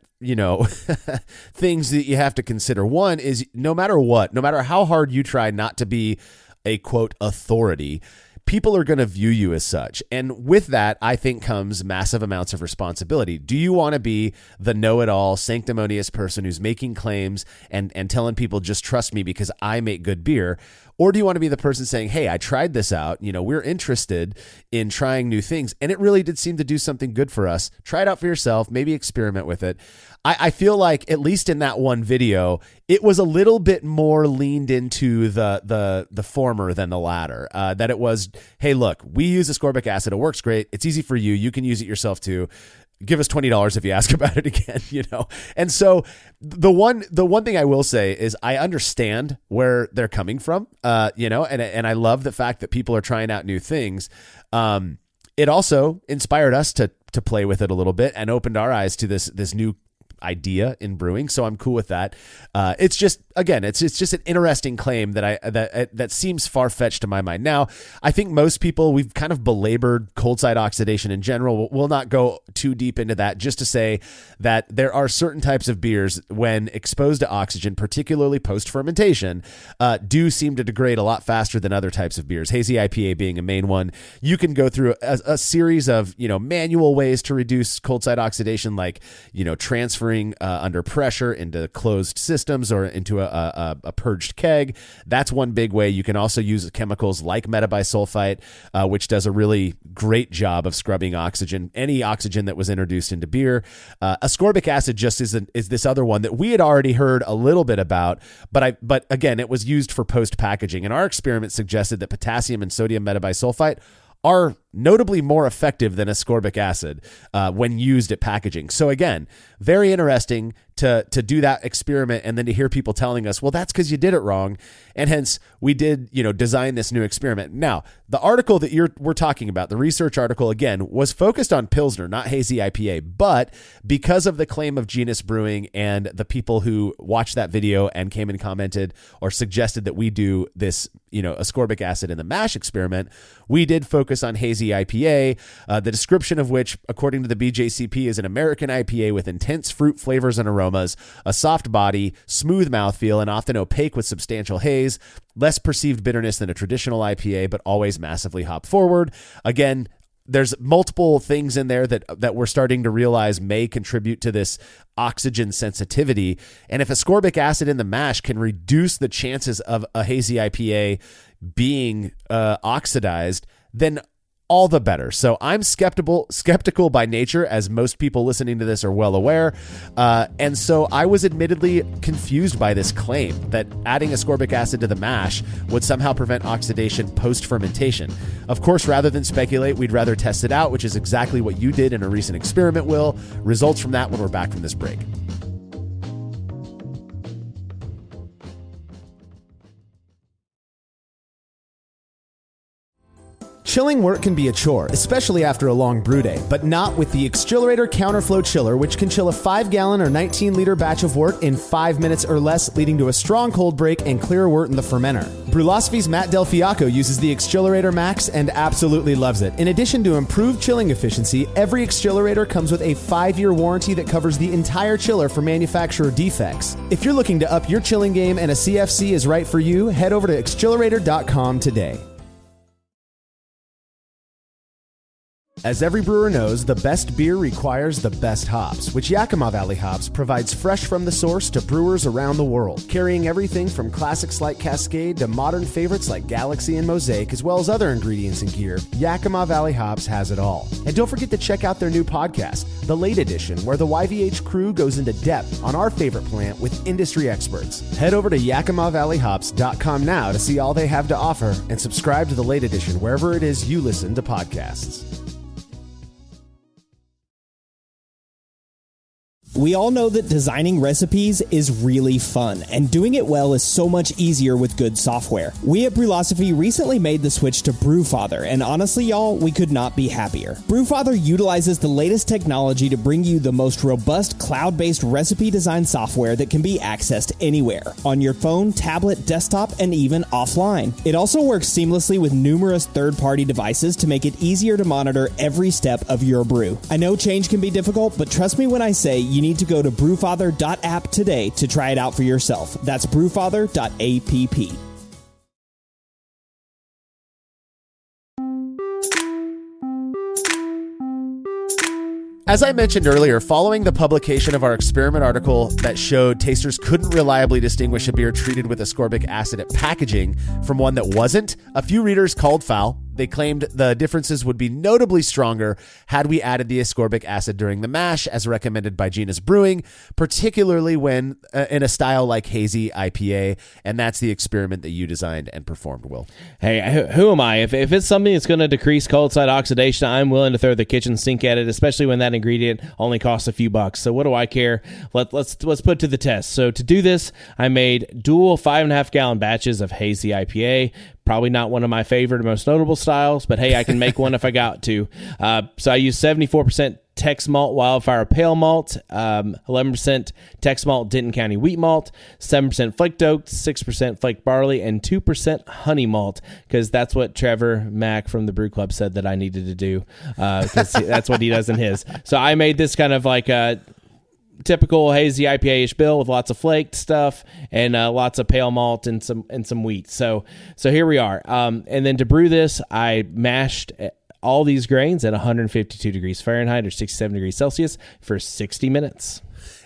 things that you have to consider. One is no matter how hard you try not to be a quote authority, people are going to view you as such. And with that, I think comes massive amounts of responsibility. Do you want to be the know-it-all, sanctimonious person who's making claims and telling people, just trust me because I make good beer? Or do you want to be the person saying, hey, I tried this out. We're interested in trying new things. And it really did seem to do something good for us. Try it out for yourself, maybe experiment with it. I feel like, at least in that one video, it was a little bit more leaned into the former than the latter. That it was, hey, look, we use ascorbic acid. It works great. It's easy for you. You can use it yourself too. Give us $20 if you ask about it again, And so the one thing I will say is I understand where they're coming from, and I love the fact that people are trying out new things. It also inspired us to play with it a little bit and opened our eyes to this new idea in brewing. So I'm cool with that. It's just, again, it's just an interesting claim that seems far-fetched to my mind. Now, I think most people, we've kind of belabored cold side oxidation in general. We'll not go too deep into that, just to say that there are certain types of beers when exposed to oxygen, particularly post-fermentation, do seem to degrade a lot faster than other types of beers. Hazy IPA being a main one. You can go through a series of, manual ways to reduce cold side oxidation, like, transferring under pressure into closed systems or into a purged keg. That's one big way. You can also use chemicals like metabisulfite, which does a really great job of scrubbing any oxygen that was introduced into beer. Ascorbic acid just is this other one that we had already heard a little bit about, but again, it was used for post-packaging, and our experiment suggested that potassium and sodium metabisulfite are notably more effective than ascorbic acid when used at packaging. So again, very interesting to do that experiment and then to hear people telling us, well, that's because you did it wrong. And hence we did, design this new experiment. Now, the article that we're talking about, the research article, again, was focused on Pilsner, not Hazy IPA. But because of the claim of Genus Brewing and the people who watched that video and came and commented or suggested that we do this, ascorbic acid in the mash experiment, we did focus on Hazy IPA, the description of which, according to the BJCP, is an American IPA with intense fruit flavors and aromas, a soft body, smooth mouthfeel, and often opaque with substantial haze, less perceived bitterness than a traditional IPA, but always massively hop forward. Again, there's multiple things in there that we're starting to realize may contribute to this oxygen sensitivity. And if ascorbic acid in the mash can reduce the chances of a Hazy IPA being oxidized, then all the better. So I'm skeptical by nature, as most people listening to this are well aware. And so I was admittedly confused by this claim that adding ascorbic acid to the mash would somehow prevent oxidation post-fermentation. Of course, rather than speculate, we'd rather test it out, which is exactly what you did in a recent experiment, Will. Results from that when we're back from this break. Chilling work can be a chore, especially after a long brew day, but not with the Xchillerator Counterflow Chiller, which can chill a 5-gallon or 19-liter batch of wort in 5 minutes or less, leading to a strong cold break and clear wort in the fermenter. Brewlosophy's Matt Del Fiacco uses the Xchillerator Max and absolutely loves it. In addition to improved chilling efficiency, every Xchillerator comes with a 5-year warranty that covers the entire chiller for manufacturer defects. If you're looking to up your chilling game and a CFC is right for you, head over to xchillerator.com today. As every brewer knows, the best beer requires the best hops, which Yakima Valley Hops provides fresh from the source to brewers around the world, carrying everything from classics like Cascade to modern favorites like Galaxy and Mosaic, as well as other ingredients and gear. Yakima Valley Hops has it all. And don't forget to check out their new podcast, The Late Edition, where the YVH crew goes into depth on our favorite plant with industry experts. Head over to YakimaValleyHops.com now to see all they have to offer and subscribe to The Late Edition wherever it is you listen to podcasts. We all know that designing recipes is really fun, and doing it well is so much easier with good software. We at Brewlosophy recently made the switch to Brewfather, and honestly, y'all, we could not be happier. Brewfather utilizes the latest technology to bring you the most robust cloud-based recipe design software that can be accessed anywhere, on your phone, tablet, desktop, and even offline. It also works seamlessly with numerous third-party devices to make it easier to monitor every step of your brew. I know change can be difficult, but trust me when I say you need to go to brewfather.app today to try it out for yourself. That's brewfather.app. As I mentioned earlier, following the publication of our experiment article that showed tasters couldn't reliably distinguish a beer treated with ascorbic acid at packaging from one that wasn't, a few readers called foul. They claimed the differences would be notably stronger had we added the ascorbic acid during the mash, as recommended by Genus Brewing, particularly when in a style like Hazy IPA, and that's the experiment that you designed and performed, Will. Hey, who am I? If it's something that's going to decrease cold side oxidation, I'm willing to throw the kitchen sink at it, especially when that ingredient only costs a few bucks. So what do I care? Let's put it to the test. So to do this, I made dual 5.5 gallon batches of Hazy IPA. Probably not one of my favorite or most notable styles, but hey, I can make one if I got to. So I used 74% Tex Malt Wildfire Pale Malt, 11% Tex Malt Denton County Wheat Malt, 7% Flaked Oats, 6% Flaked Barley, and 2% Honey Malt, because that's what Trevor Mack from the Brew Club said that I needed to do, because that's what he does in his. So I made this kind of like a typical Hazy IPA-ish bill with lots of flaked stuff and lots of pale malt and some wheat. So here we are. And then to brew this, I mashed all these grains at 152 degrees Fahrenheit or 67 degrees Celsius for 60 minutes.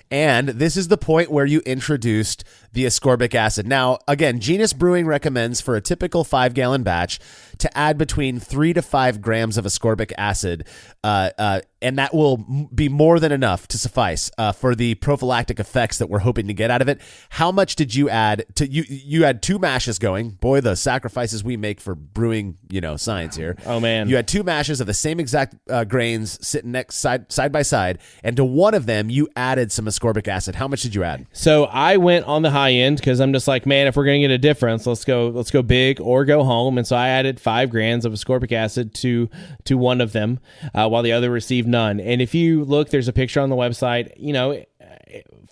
And this is the point where you introduced the ascorbic acid. Now, again, Genus Brewing recommends for a typical 5-gallon batch to add between 3 to 5 grams of ascorbic acid, and that will be more than enough to suffice for the prophylactic effects that we're hoping to get out of it. How much did you add? You had 2 mashes going. Boy, the sacrifices we make for brewing, science here. Oh, man. You had 2 mashes of the same exact grains sitting side by side, and to one of them, you added some ascorbic acid. How much did you add? So I went on the high end because I'm just like, man, if we're going to get a difference, let's go big or go home. And so I added 5 grams of ascorbic acid to one of them, while the other received none. And if you look, there's a picture on the website,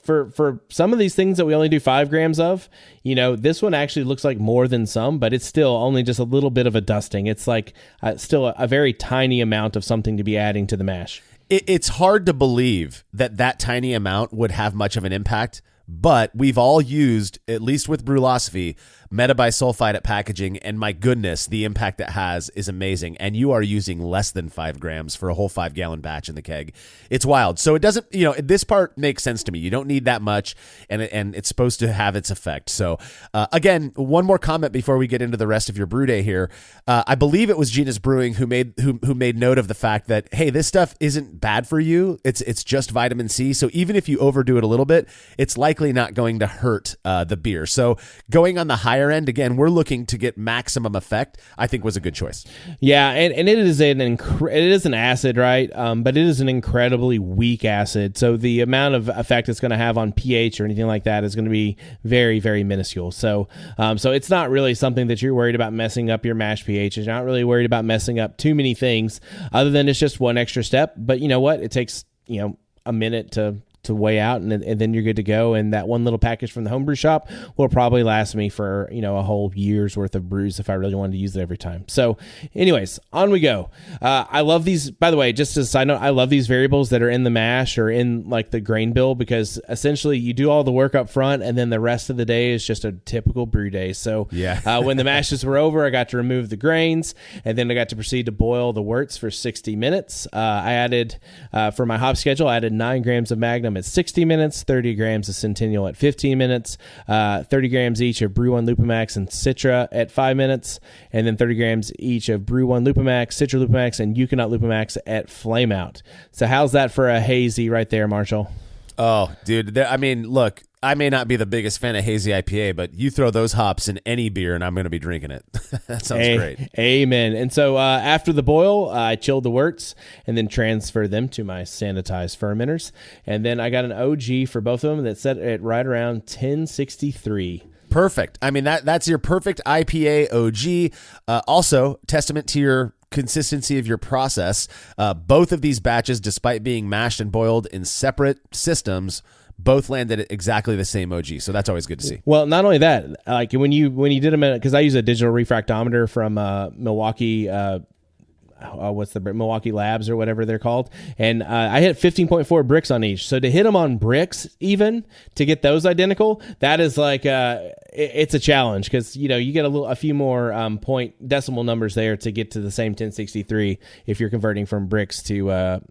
for some of these things that we only do 5 grams of, this one actually looks like more than some, but it's still only just a little bit of a dusting. It's like still a very tiny amount of something to be adding to the mash. It's hard to believe that tiny amount would have much of an impact, but we've all used, at least with Brewlosophy, metabisulfite at packaging, and my goodness, the impact that has is amazing. And you are using less than 5 grams for a whole 5-gallon batch in the keg. It's wild. So it doesn't, this part makes sense to me. You don't need that much, and it's supposed to have its effect. So again, one more comment before we get into the rest of your brew day here. I believe it was Genus Brewing who made note of the fact that, hey, this stuff isn't bad for you. It's just vitamin C. So even if you overdo it a little bit, it's likely not going to hurt the beer. So going on the higher end, again, we're looking to get maximum effect, I think was a good choice. Yeah, and it is an acid, right? But it is an incredibly weak acid. So the amount of effect it's going to have on pH or anything like that is going to be very, very minuscule. So it's not really something that you're worried about messing up your mash pH. You're not really worried about messing up too many things other than it's just one extra step. But you know what? It takes, a minute to weigh out, and then you're good to go. And that one little package from the homebrew shop will probably last me for a whole year's worth of brews if I really wanted to use it every time. So anyways, on we go. I love these, by the way, just as a side note, I love these variables that are in the mash or in like the grain bill, because essentially you do all the work up front and then the rest of the day is just a typical brew day. So when the mashes were over, I got to remove the grains, and then I got to proceed to boil the worts for 60 minutes. I added, for my hop schedule, I added 9 grams of Magnum at 60 minutes, 30 grams of Centennial at 15 minutes, 30 grams each of Brew One Lupamax and Citra at 5 minutes, and then 30 grams each of Brew One Lupamax, Citra Lupamax, and Euconaut Lupamax at Flame Out. So how's that for a hazy right there, Marshall? Oh, dude. Look, I may not be the biggest fan of Hazy IPA, but you throw those hops in any beer and I'm going to be drinking it. That sounds great. Amen. And so after the boil, I chilled the worts and then transferred them to my sanitized fermenters. And then I got an OG for both of them that set it right around 1063. Perfect. I mean, that's your perfect IPA OG. Also, testament to your consistency of your process. Both of these batches, despite being mashed and boiled in separate systems, both landed at exactly the same OG. So that's always good to see. Well, not only that, like when you did them, because I use a digital refractometer from Milwaukee. What's the Milwaukee Labs or whatever they're called, and I hit 15.4 bricks on each. So to hit them on bricks, even to get those identical, that is like it's a challenge, because you get a few more point decimal numbers there to get to the same 1063 if you're converting from bricks to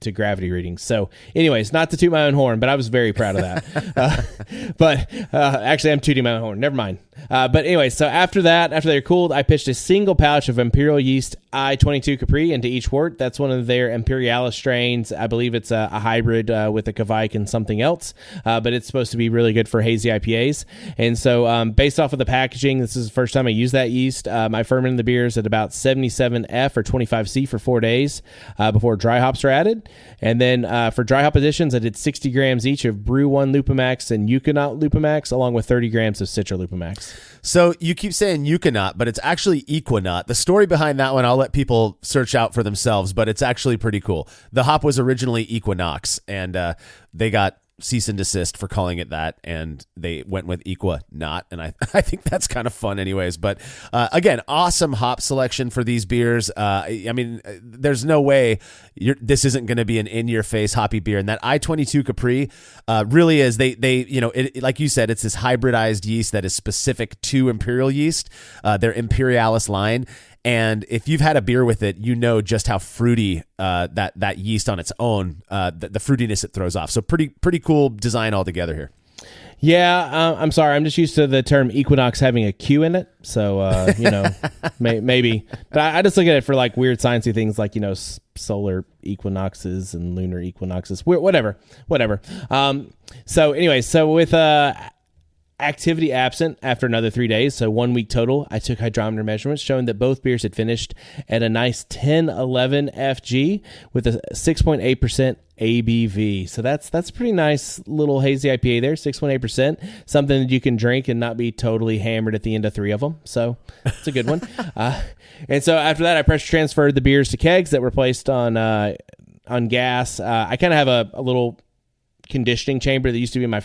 to gravity readings. So anyways, not to toot my own horn, but I was very proud of that. But actually, I'm tooting my own horn. Never mind. But anyway, so after they're cooled, I pitched a single pouch of Imperial Yeast I-22 Capri into each wort. That's one of their Imperialis strains. I believe it's a hybrid with a Kveik and something else, but it's supposed to be really good for hazy IPAs. And so based off of the packaging, this is the first time I used that yeast. I fermented the beers at about 77F or 25C for 4 days before dry hops were added. And then for dry hop additions, I did 60 grams each of Brew 1 Lupamax and Euconaut Lupamax, along with 30 grams of Citra Lupamax. So you keep saying Euconaut, but it's actually Equinaut. The story behind that one, I'll let people search out for themselves, but it's actually pretty cool. The hop was originally Equinox, and they got cease and desist for calling it that, and they went with Equinaut, and I think that's kind of fun anyways. But again, awesome hop selection for these beers. I mean, there's no way this isn't going to be an in-your-face hoppy beer, and that I-22 Capri really is. They like you said, it's this hybridized yeast that is specific to Imperial yeast, their Imperialis line. And if you've had a beer with it, you know just how fruity that yeast on its own, the fruitiness it throws off. So pretty cool design altogether here. Yeah, I'm sorry. I'm just used to the term equinox having a Q in it. So, maybe. But I just look at it for like weird sciencey things like, solar equinoxes and lunar equinoxes, whatever. So anyway, so with activity absent after another 3 days, so 1 week total, I took hydrometer measurements showing that both beers had finished at a nice 1011 FG with a 6.8% ABV. So that's pretty nice little hazy IPA there, 6.8%, something that you can drink and not be totally hammered at the end of 3 of them. So it's a good one. And so after that, I pressure transferred the beers to kegs that were placed on gas. I kind of have a little conditioning chamber that used to be my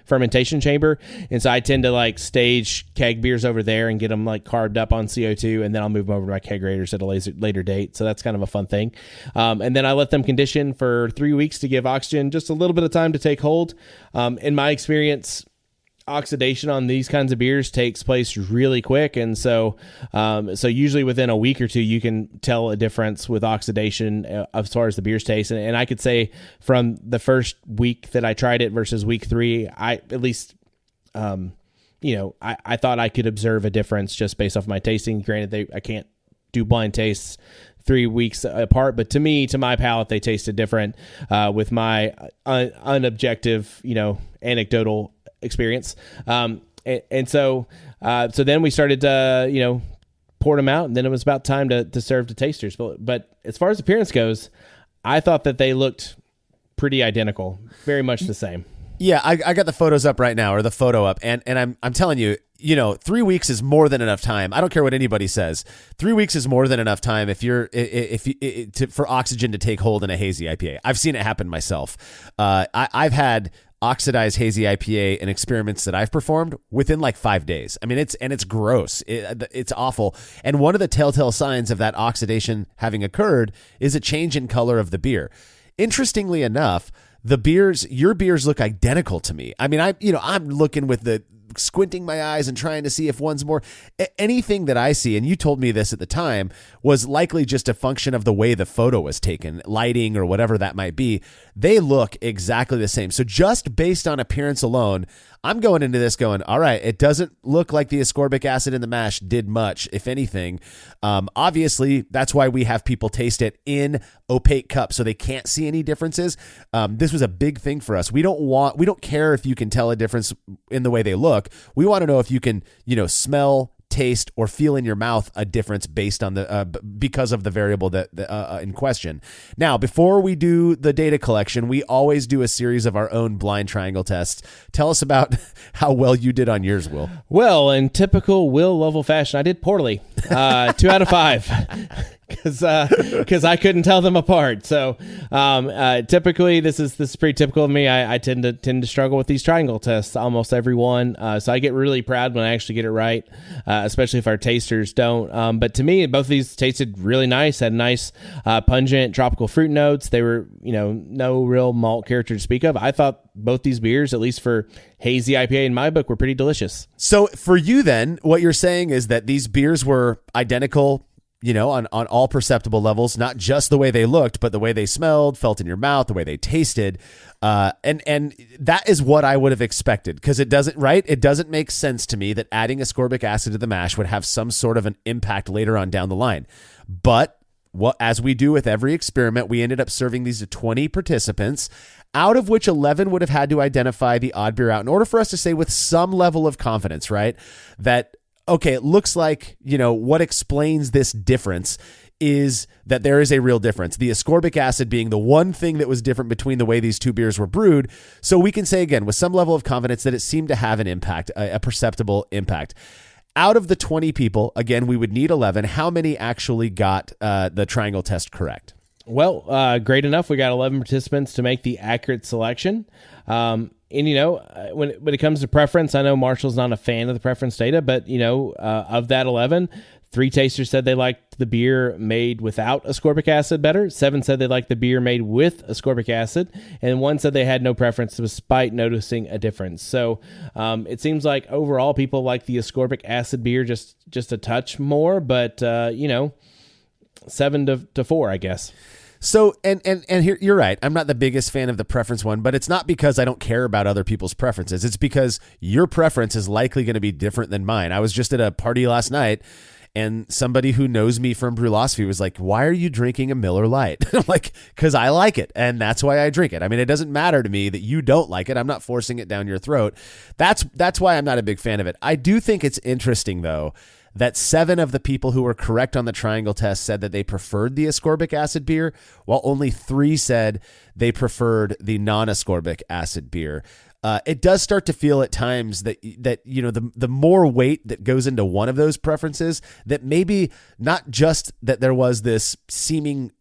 fermentation chamber, and so I tend to like stage keg beers over there and get them like carved up on CO2, and then I'll move them over to my kegerators at a later date. So that's kind of a fun thing. And then I let them condition for 3 weeks to give oxygen just a little bit of time to take hold. In my experience, oxidation on these kinds of beers takes place really quick, and so usually within a week or two you can tell a difference with oxidation as far as the beers taste. And I could say from the first week that I tried it versus week 3, I at least I thought I could observe a difference just based off my tasting. Granted, I can't do blind tastes 3 weeks apart, but to my palate, they tasted different with my unobjective, anecdotal experience. And so then we started to, pour them out, and then it was about time to serve to tasters. But as far as appearance goes, I thought that they looked pretty identical, very much the same. Yeah, I got the photos up right now, or the photo up, and I'm telling you, 3 weeks is more than enough time. I don't care what anybody says. 3 weeks is more than enough time for oxygen to take hold in a hazy IPA. I've seen it happen myself. I've had oxidized hazy IPA in experiments that I've performed within like 5 days. I mean, it's gross. It's awful. And one of the telltale signs of that oxidation having occurred is a change in color of the beer. Interestingly enough, your beers look identical to me. I mean, I'm looking with the squinting my eyes and trying to see if one's more. Anything that I see, and you told me this at the time, was likely just a function of the way the photo was taken, lighting or whatever that might be. They look exactly the same. So just based on appearance alone, I'm going into this going, all right, it doesn't look like the ascorbic acid in the mash did much, if anything. Obviously, that's why we have people taste it in opaque cups so they can't see any differences. This was a big thing for us. We don't care if you can tell a difference in the way they look. We want to know if you can, smell, taste, or feel in your mouth a difference based on because of the variable that in question. Now, before we do the data collection, we always do a series of our own blind triangle tests. Tell us about how well you did on yours, Will. Well, in typical Will Lovell fashion, I did poorly. 2 out of 5. Because I couldn't tell them apart. So typically, this is pretty typical of me. I tend to struggle with these triangle tests, almost every one. So I get really proud when I actually get it right, especially if our tasters don't. But to me, both of these tasted really nice. Had nice pungent tropical fruit notes. They were no real malt character to speak of. I thought both these beers, at least for Hazy IPA in my book, were pretty delicious. So for you then, what you're saying is that these beers were identical, on all perceptible levels, not just the way they looked, but the way they smelled, felt in your mouth, the way they tasted. And that is what I would have expected, because it doesn't make sense to me that adding ascorbic acid to the mash would have some sort of an impact later on down the line. But as we do with every experiment, we ended up serving these to 20 participants, out of which 11 would have had to identify the odd beer out in order for us to say with some level of confidence, right, that okay, it looks like, what explains this difference is that there is a real difference. The ascorbic acid being the one thing that was different between the way these two beers were brewed. So we can say again, with some level of confidence, that it seemed to have an impact, a perceptible impact. Out of the 20 people, again, we would need 11. How many actually got the triangle test correct? Well, great enough. We got 11 participants to make the accurate selection. And, when it comes to preference, I know Marshall's not a fan of the preference data, but, of that 11, 3 tasters said they liked the beer made without ascorbic acid better. 7 said they liked the beer made with ascorbic acid. And 1 said they had no preference despite noticing a difference. So it seems like overall people like the ascorbic acid beer just a touch more, but, 7 to 4, I guess. So, and here, you're right. I'm not the biggest fan of the preference one, but it's not because I don't care about other people's preferences. It's because your preference is likely going to be different than mine. I was just at a party last night, and somebody who knows me from Brewlosophy was like, why are you drinking a Miller Lite? I'm like, because I like it, and that's why I drink it. I mean, it doesn't matter to me that you don't like it. I'm not forcing it down your throat. That's why I'm not a big fan of it. I do think it's interesting, though, that 7 of the people who were correct on the triangle test said that they preferred the ascorbic acid beer, while only 3 said they preferred the non-ascorbic acid beer. It does start to feel at times that the more weight that goes into one of those preferences, that maybe not just that there was this seeming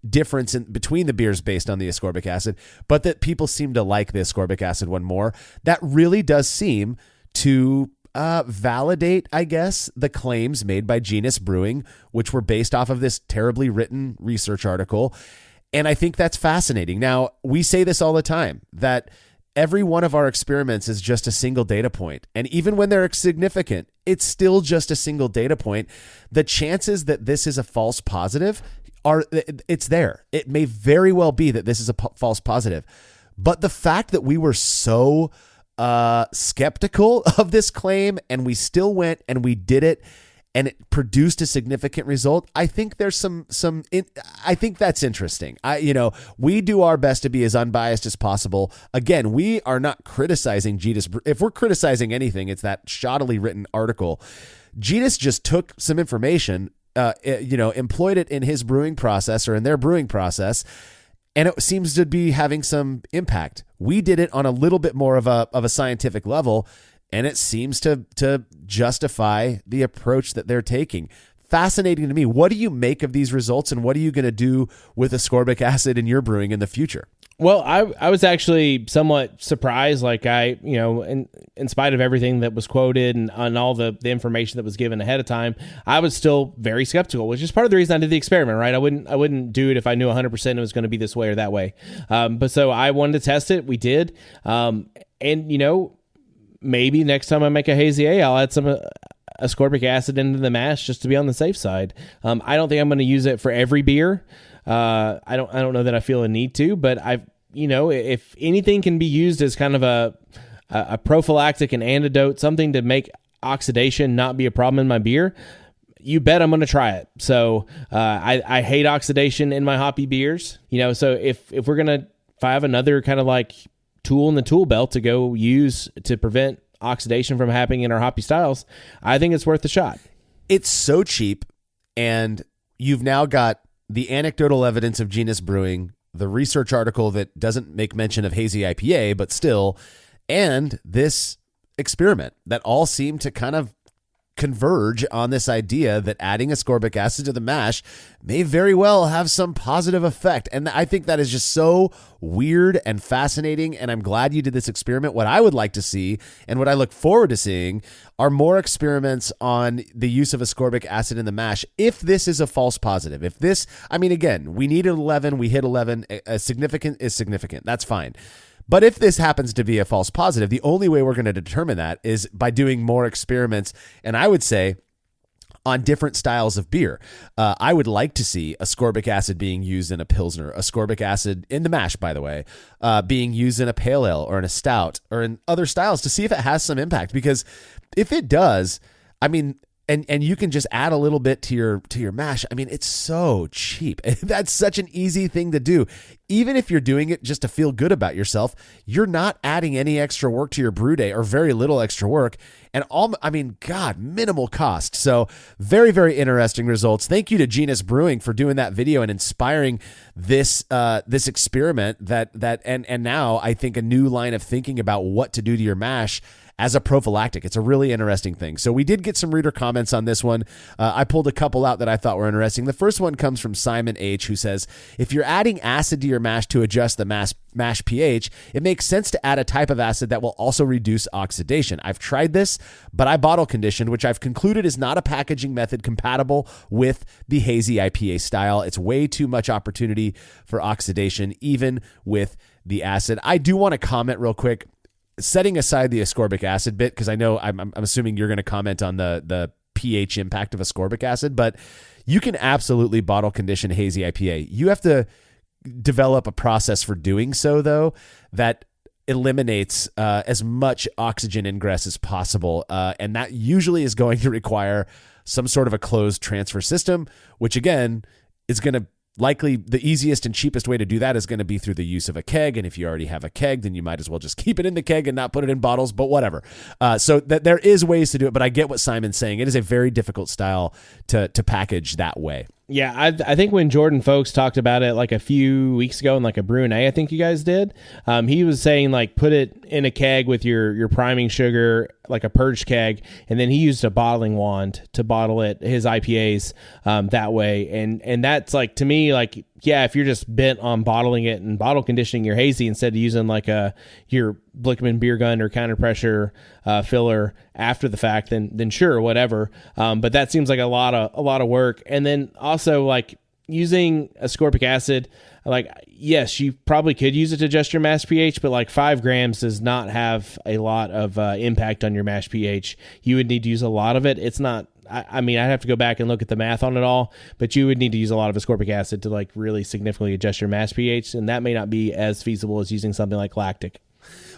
difference in between the beers based on the ascorbic acid, but that people seem to like the ascorbic acid one more. That really does seem to validate, I guess, the claims made by Genus Brewing, which were based off of this terribly written research article. And I think that's fascinating. Now, we say this all the time, that every one of our experiments is just a single data point. And even when they're significant, it's still just a single data point. The chances that this is a false positive it's there. It may very well be that this is a false positive. But the fact that we were so skeptical of this claim, and we still went and we did it, and it produced a significant result, I think there's I think that's interesting. We do our best to be as unbiased as possible. Again, we are not criticizing Genus. If we're criticizing anything, it's that shoddily written article. Genus just took some information, employed it in his brewing process or in their brewing process, and it seems to be having some impact. We did it on a little bit more of a scientific level, and it seems to justify the approach that they're taking. Fascinating to me. What do you make of these results, and what are you going to do with ascorbic acid in your brewing in the future? Well, I was actually somewhat surprised. Like in spite of everything that was quoted and all the information that was given ahead of time, I was still very skeptical, which is part of the reason I did the experiment, right? I wouldn't do it if I knew 100% it was going to be this way or that way. But so I wanted to test it. We did. And maybe next time I make a hazy ale, I'll add some ascorbic acid into the mash just to be on the safe side. I don't think I'm going to use it for every beer. I don't know that I feel a need to, but if anything can be used as kind of a prophylactic and antidote, something to make oxidation not be a problem in my beer, you bet I'm going to try it. So I hate oxidation in my hoppy beers. So if I have another kind of like tool in the tool belt to go use to prevent oxidation from happening in our hoppy styles, I think it's worth a shot. It's so cheap, and you've now got the anecdotal evidence of Genus Brewing, the research article that doesn't make mention of Hazy IPA, but still, and this experiment that all seem to kind of converge on this idea that adding ascorbic acid to the mash may very well have some positive effect. And I think that is just so weird and fascinating, and I'm glad you did this experiment. What I would like to see, and what I look forward to seeing, are more experiments on the use of ascorbic acid in the mash. If this is a false positive, again, we needed 11, we hit 11, significant is significant. That's fine. But if this happens to be a false positive, the only way we're going to determine that is by doing more experiments. And I would say on different styles of beer. I would like to see ascorbic acid being used in a Pilsner, ascorbic acid in the mash, by the way, being used in a pale ale or in a stout or in other styles to see if it has some impact. Because if it does, and you can just add a little bit to your mash. It's so cheap. That's such an easy thing to do. Even if you're doing it just to feel good about yourself, you're not adding any extra work to your brew day, or very little extra work. And minimal cost. So very, very interesting results. Thank you to Genus Brewing for doing that video and inspiring this experiment and now I think a new line of thinking about what to do to your mash as a prophylactic. It's a really interesting thing. So we did get some reader comments on this one. I pulled a couple out that I thought were interesting. The first one comes from Simon H., who says, if you're adding acid to your mash to adjust the mash pH, it makes sense to add a type of acid that will also reduce oxidation. I've tried this, but I bottle conditioned, which I've concluded is not a packaging method compatible with the Hazy IPA style. It's way too much opportunity for oxidation, even with the acid. I do want to comment real quick, setting aside the ascorbic acid bit, because I know I'm assuming you're going to comment on the pH impact of ascorbic acid, but you can absolutely bottle condition Hazy IPA. You have to develop a process for doing so, though, that eliminates as much oxygen ingress as possible, and that usually is going to require some sort of a closed transfer system, which again is going to likely the easiest and cheapest way to do that is going to be through the use of a keg. And if you already have a keg, then you might as well just keep it in the keg and not put it in bottles, but whatever. So that there is ways to do it, but I get what Simon's saying. It is a very difficult style to package that way. Yeah, I think when Jordan Folks talked about it like a few weeks ago in like a Brew&A, I think you guys did, he was saying like put it in a keg with your priming sugar, like a purge keg, and then he used a bottling wand to bottle his IPAs that way. And that's like, to me, like, yeah, if you're just bent on bottling it and bottle conditioning your hazy instead of using like your Blickman beer gun or counter pressure filler after the fact, then sure, whatever. But that seems like a lot of work. And then also like using ascorbic acid, like, yes, you probably could use it to adjust your mash pH, but like 5 grams does not have a lot of impact on your mash pH. You would need to use a lot of it. It's not, I'd have to go back and look at the math on it all, but you would need to use a lot of ascorbic acid to like really significantly adjust your mash pH, and that may not be as feasible as using something like lactic.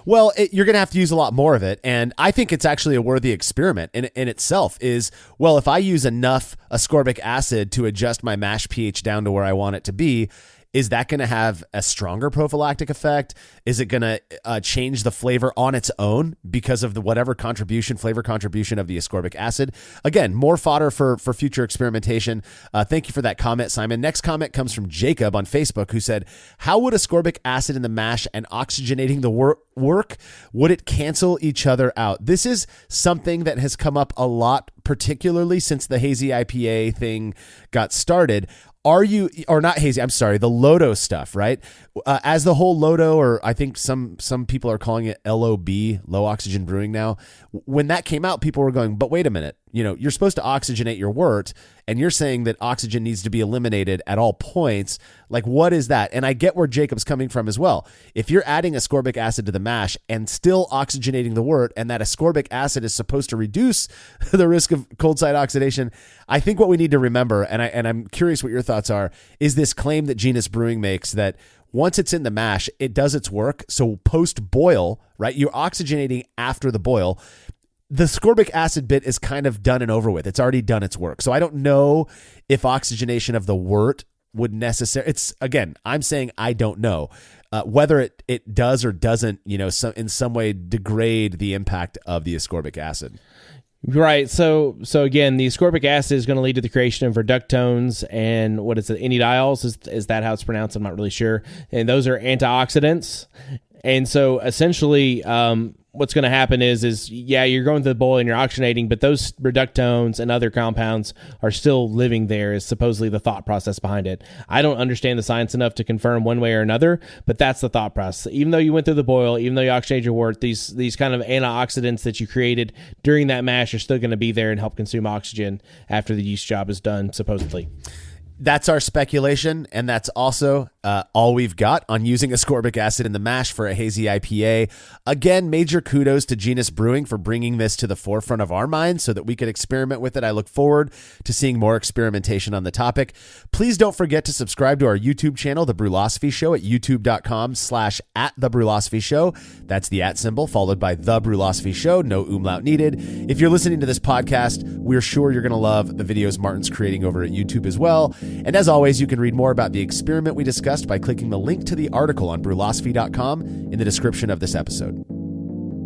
Well, you're going to have to use a lot more of it, and I think it's actually a worthy experiment in itself is, well, if I use enough ascorbic acid to adjust my mash pH down to where I want it to be, is that going to have a stronger prophylactic effect? Is it going to change the flavor on its own because of the whatever flavor contribution of the ascorbic acid? Again, more fodder for future experimentation. Thank you for that comment, Simon. Next comment comes from Jacob on Facebook, who said, how would ascorbic acid in the mash and oxygenating the work? Would it cancel each other out? This is something that has come up a lot, particularly since the Hazy IPA thing got started. The Lodo stuff, right? As the whole Lodo, or I think some people are calling it LOB, low oxygen brewing now. When that came out, people were going, but wait a minute, you're supposed to oxygenate your wort, and you're saying that oxygen needs to be eliminated at all points. Like, what is that? And I get where Jacob's coming from as well. If you're adding ascorbic acid to the mash and still oxygenating the wort, and that ascorbic acid is supposed to reduce the risk of cold site oxidation, I think what we need to remember, and I'm curious what your thoughts are, is this claim that Genus Brewing makes that once it's in the mash, it does its work. So post-boil, right, you're oxygenating after the boil. The ascorbic acid bit is kind of done and over with. It's already done its work. So I don't know if oxygenation of the wort would necessarily, again, I'm saying I don't know whether it does or doesn't, in some way degrade the impact of the ascorbic acid. Right. So again, the ascorbic acid is going to lead to the creation of reductones and what is it? Enediols? Is that how it's pronounced? I'm not really sure. And those are antioxidants. And so essentially, what's going to happen is you're going to the boil and you're oxygenating, but those reductones and other compounds are still living there, is supposedly the thought process behind it. I don't understand the science enough to confirm one way or another, but that's the thought process. Even though you went through the boil, even though you oxygenated your wort, these kind of antioxidants that you created during that mash are still going to be there and help consume oxygen after the yeast job is done, supposedly. That's our speculation, and that's also all we've got on using ascorbic acid in the mash for a hazy IPA. Again, major kudos to Genus Brewing for bringing this to the forefront of our minds so that we could experiment with it. I look forward to seeing more experimentation on the topic. Please don't forget to subscribe to our YouTube channel, The Brewlosophy Show, at youtube.com/@TheBrewlosophy Show. That's the @ symbol followed by The Brewlosophy Show, no umlaut needed. If you're listening to this podcast, we're sure you're going to love the videos Martin's creating over at YouTube as well. And as always, you can read more about the experiment we discussed by clicking the link to the article on brewlosophy.com in the description of this episode.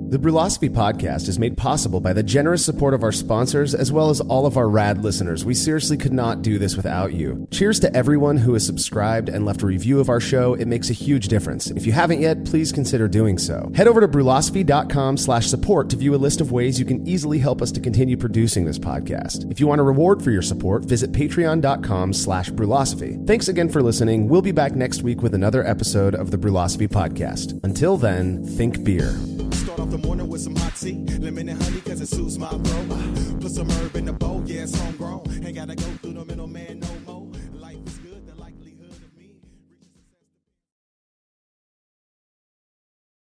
The Brewlosophy Podcast is made possible by the generous support of our sponsors as well as all of our rad listeners. We seriously could not do this without you. Cheers to everyone who has subscribed and left a review of our show. It makes a huge difference. If you haven't yet, please consider doing so. Head over to brewlosophy.com/support to view a list of ways you can easily help us to continue producing this podcast. If you want a reward for your support, visit patreon.com/brewlosophy. Thanks again for listening. We'll be back next week with another episode of the Brewlosophy Podcast. Until then, think beer. Start off the morning with some hot tea, lemon and honey cause it suits my bro. Put some herb in the bowl, yeah, it's homegrown. Ain't gotta go through the middleman no more.